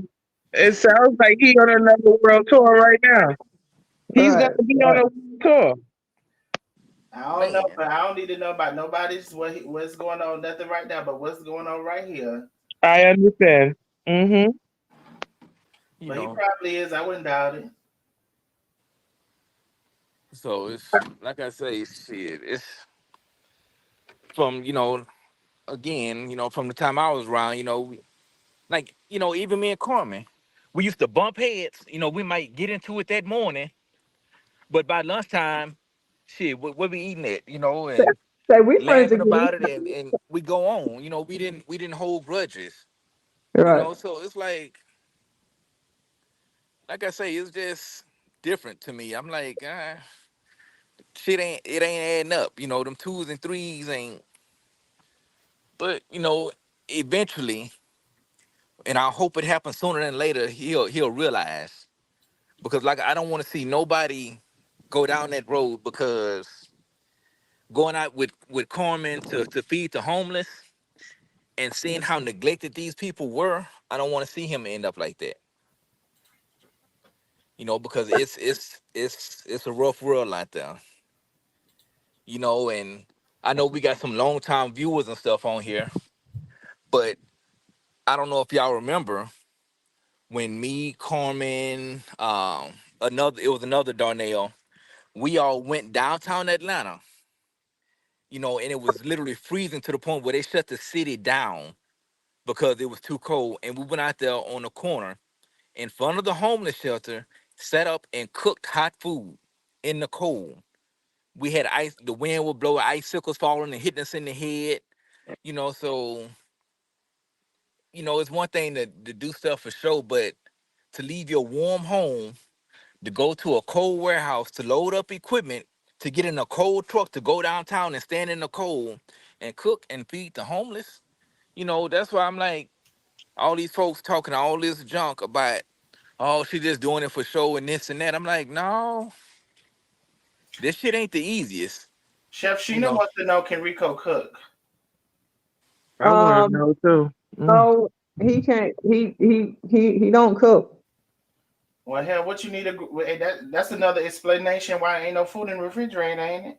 it sounds like he on another world tour right now. He's gonna Right, be on right. a world tour. I don't know, man, but I don't need to know about nobody's what's going on, nothing right now, but what's going on right here. I understand. Mm-hmm. you But he know. probably is. I wouldn't doubt it. So it's like I say, shit. It's from again, from the time I was around, like even me and Carmen, we used to bump heads. We might get into it that morning, but by lunchtime, shit, what we eating at? And Say we friends laughing again. about it, and we go on. We didn't hold grudges. Right. So it's like I say, it's just different to me. I'm like, shit ain't adding up. Them twos and threes ain't. But eventually, and I hope it happens sooner than later. He'll realize, because like I don't want to see nobody go down that road, because going out with Carmen to feed the homeless and seeing how neglected these people were, I don't want to see him end up like that. Because it's a rough world out there. And I know we got some long time viewers and stuff on here, but I don't know if y'all remember when me, Carmen, it was another Darnell, we all went downtown Atlanta, and it was literally freezing to the point where they shut the city down because it was too cold. And we went out there on the corner in front of the homeless shelter set up and cooked hot food in the cold. We had ice, the wind would blow, icicles falling and hitting us in the head, so it's one thing to do stuff for show, but to leave your warm home, to go to a cold warehouse, to load up equipment, to get in a cold truck, to go downtown and stand in the cold and cook and feed the homeless. That's why I'm like, all these folks talking all this junk about, oh, she just doing it for show and this and that. I'm like, no, this shit ain't the easiest. Chef You Sheena know, wants to know, can Rico cook? I want to Um, know too. no, he can't. He don't cook. Well, hell, what you need that's another explanation why ain't no food in the refrigerator, ain't it?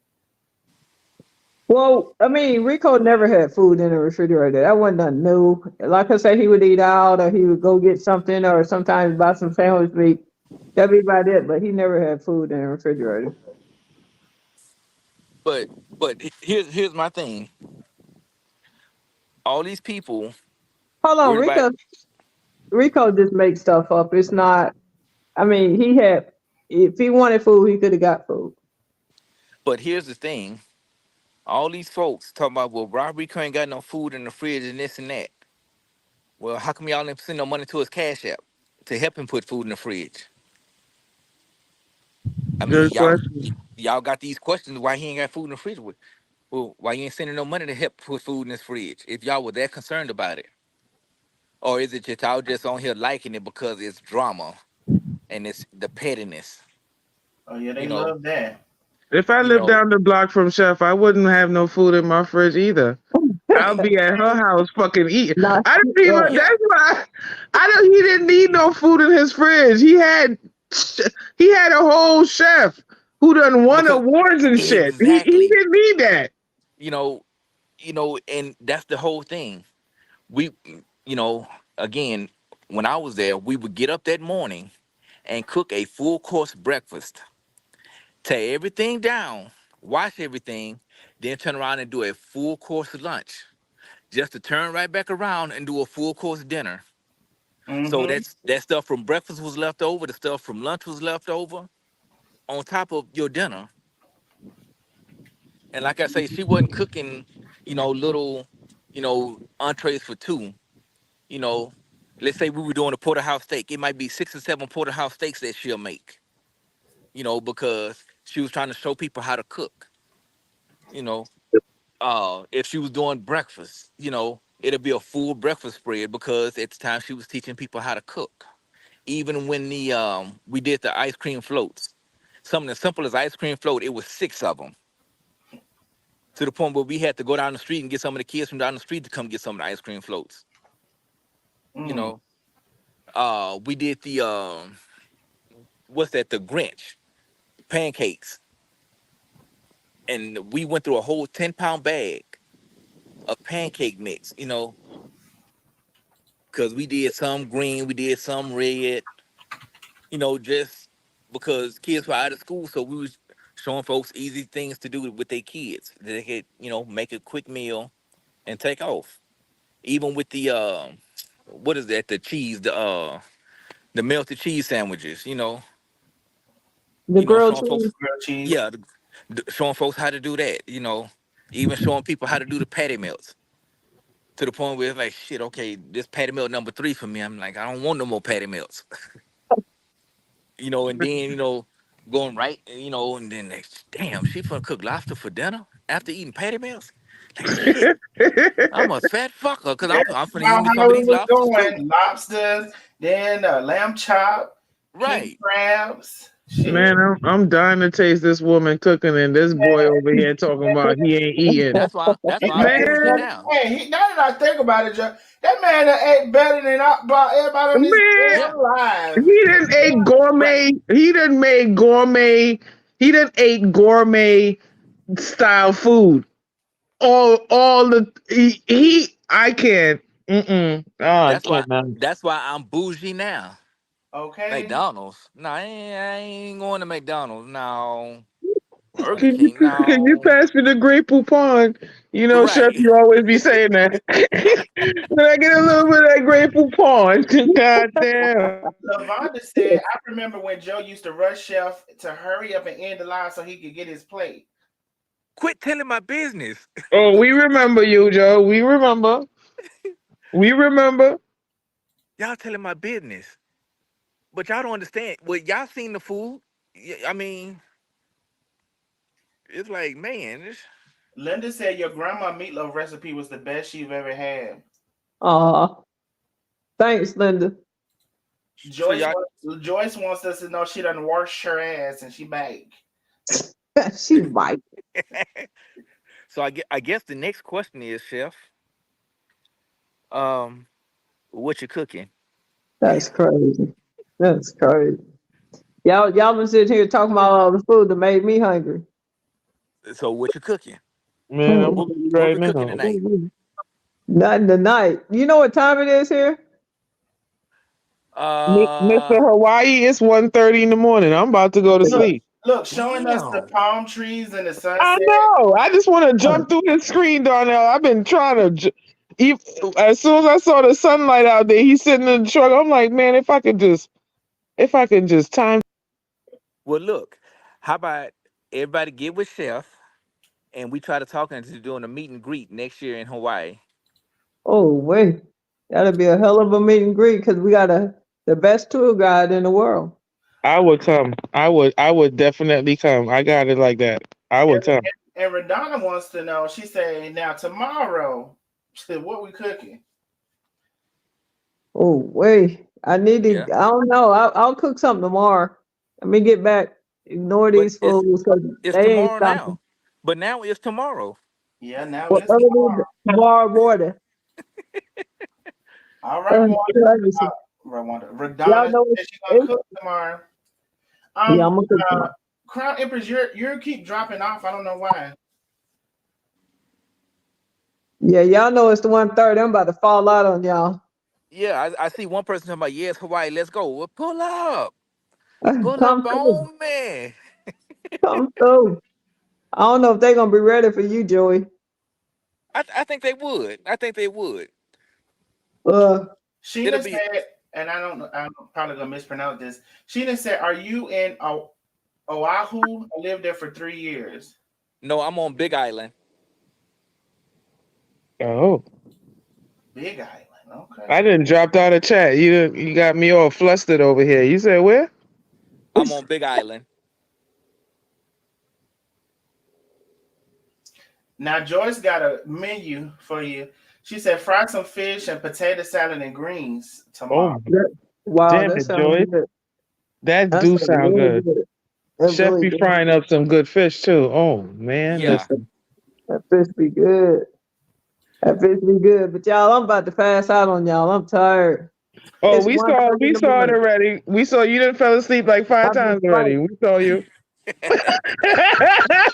Well, I mean, Rico never had food in the refrigerator. That wasn't nothing new. Like I said, he would eat out, or he would go get something, or sometimes buy some sandwich meat. That'd be about it. But he never had food in the refrigerator. but here's my thing. All these people Hold on, worried about, Rico just makes stuff up. It's not. I mean, if he wanted food, he could have got food. but here's the thing. All these folks talking about, well, Rob Rico ain't got no food in the fridge and this and that. Well, how come y'all didn't send no money to his Cash App to help him put food in the fridge? I mean, Good question. y'all got these questions why he ain't got food in the fridge. Well, why you ain't sending no money to help put food in his fridge if y'all were that concerned about it? Or is it just y'all just on here liking it because it's drama and it's the pettiness? Oh yeah, they You know, love that. If I you lived know, down the block from Chef, I wouldn't have no food in my fridge either. I'll be at her house fucking eating. Not I didn't even. right. yeah, That's why He didn't need no food in his fridge. He had a whole chef who done won because awards and shit. He exactly, didn't need that. you know, and that's the whole thing. We, you know, again, when I was there, we would get up that morning and cook a full course breakfast, tear everything down, wash everything, then turn around and do a full course lunch, just to turn right back around and do a full course dinner. So Mm-hmm. that stuff from breakfast was left over, the stuff from lunch was left over on top of your dinner. And like I say, she wasn't cooking, little, entrees for two. You know, let's say we were doing a porterhouse steak. It might be 6 or 7 porterhouse steaks that she'll make, because she was trying to show people how to cook. You know, if she was doing breakfast, it'll be a full breakfast spread because at the time she was teaching people how to cook. Even when we did the ice cream floats, something as simple as ice cream float, it was 6 of them, to the point where we had to go down the street and get some of the kids from down the street to come get some of the ice cream floats. You Mm. know, we did the what's that? The Grinch pancakes, and we went through a whole 10-pound bag of pancake mix. Because we did some green, we did some red. Just because kids were out of school, so we was showing folks easy things to do with their kids. They could, make a quick meal and take off. Even with the what is that? The cheese, the melted cheese sandwiches. The grilled Showing folks, cheese. Grilled cheese. yeah, showing folks how to do that. Even showing people how to do the patty melts. To the point where it's like, shit, okay, this patty melt number 3 for me. I'm like, I don't want no more patty melts. And then, going right, and then like, damn, she finna cook lobster for dinner after eating patty melts? Like, shit, I'm a fat fucker because That's I'm finna eat about me some how of it these was lobsters too. going. Lobsters, then lamb chop, king Right. crabs. Shit. Man, I'm dying to taste this woman cooking, and this boy over here talking about he ain't eating. That's why I'm bougie Man, now. Hey, now that I think about it, Joe, that man that ate better than about everybody on this man, Yeah, damn live. he didn't ate right. gourmet. He didn't make gourmet. He didn't ate gourmet style food. All the I can't. Oh, I That's why can't. that's why I'm bougie now. Okay. McDonald's. No, I ain't going to McDonald's. No. Burger Can you King, can you no. pass me the Grey Poupon? You know, Chef, Right. you always be saying that. Can I get a little bit of that Grey Poupon? God damn. Lavonda said, I remember when Joe used to rush Chef to hurry up and end the line so he could get his plate. Quit telling my business. Oh, we remember you, Joe. We remember. We remember. Y'all telling my business. But y'all don't understand. Well, y'all seen the food. I mean, it's like, man, Linda said your grandma meatloaf recipe was the best you've ever had. Thanks, Linda. so y'all. Joyce wants us to know she doesn't wash her ass and she bake. She might. So I guess the next question is, Chef, what you cooking? That's crazy. That's crazy. Y'all been sitting here talking about all the food that made me hungry. So what you cooking? Man, I'm What, hungry what right we cooking now. tonight? Nothing tonight. You know what time it is here? Mr. Hawaii, it's 1:30 in the morning. I'm about to go to sleep. Look, showing us the Damn. palm trees and the sunset. I know. I just want to jump through his screen, Darnell. I've been trying to. As soon as I saw the sunlight out there, he's sitting in the truck. I'm like, man, if I could just time. Well, look, how about everybody get with Chef and we try to talk into doing a meet and greet next year in Hawaii. Oh, wait. That'll be a hell of a meet and greet because we got the best tour guide in the world. I would come. I would definitely come. I got it like that. I would come. And Radonna wants to know, she said, now tomorrow, what we cooking? Oh, wait. I need to, Yeah. I don't know. I'll cook something tomorrow. Let me get back. Ignore But these fools because it's they ain't tomorrow stopping. now. But now it's tomorrow. Yeah, now What it's other tomorrow. than tomorrow morning? All right, Crazy. Radonna Y'all know said she's gonna cook tomorrow. Yeah, I'm gonna cook tomorrow. Crown Empress, you keep dropping off. I don't know why. Yeah, y'all know it's the 1:30. I'm about to fall out on y'all. Yeah, I see one person talking about, yes, Hawaii, let's go. Well, pull up. Pull Come up through. on me. Come through. I don't know if they're gonna be ready for you, Joey. I think they would. I think they would. Sheena said, and I don't know, I'm probably gonna mispronounce this. Sheena said, "Are you in Oahu? I lived there for 3 years." No, I'm on Big Island. Oh. Big Island. Okay. I didn't dropped out of chat. You got me all flustered over here. You said where? I'm on Big Island. Now Joyce got a menu for you. She said, "Fry some fish and potato salad and greens tomorrow." Wow, Damn that it, sounds Joyce. good. That That do sounds sound really good. That Chef really be good. frying up some good fish too. Oh man, Yeah. listen. That fish be good. That fish be good. But y'all, I'm about to pass out on y'all. I'm tired. Oh, It's we 1:30 in the saw it morning. already. We saw you done fell asleep like 5 I've been times already. fighting. We saw you.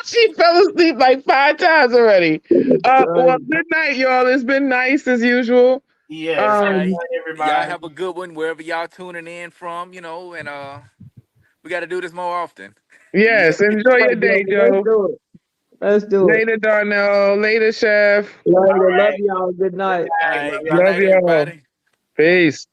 She fell asleep like 5 times already. Well, good night, y'all. It's been nice as usual. Yes, All right. everybody. Y'all have a good one wherever y'all tuning in from, and we got to do this more often. Yes, enjoy your day, Joe. Let's do it. Let's do it. Later, Darnell. Later, Chef. Later. Love y'all. Good night. All right. Good Love night, y'all. everybody. Peace.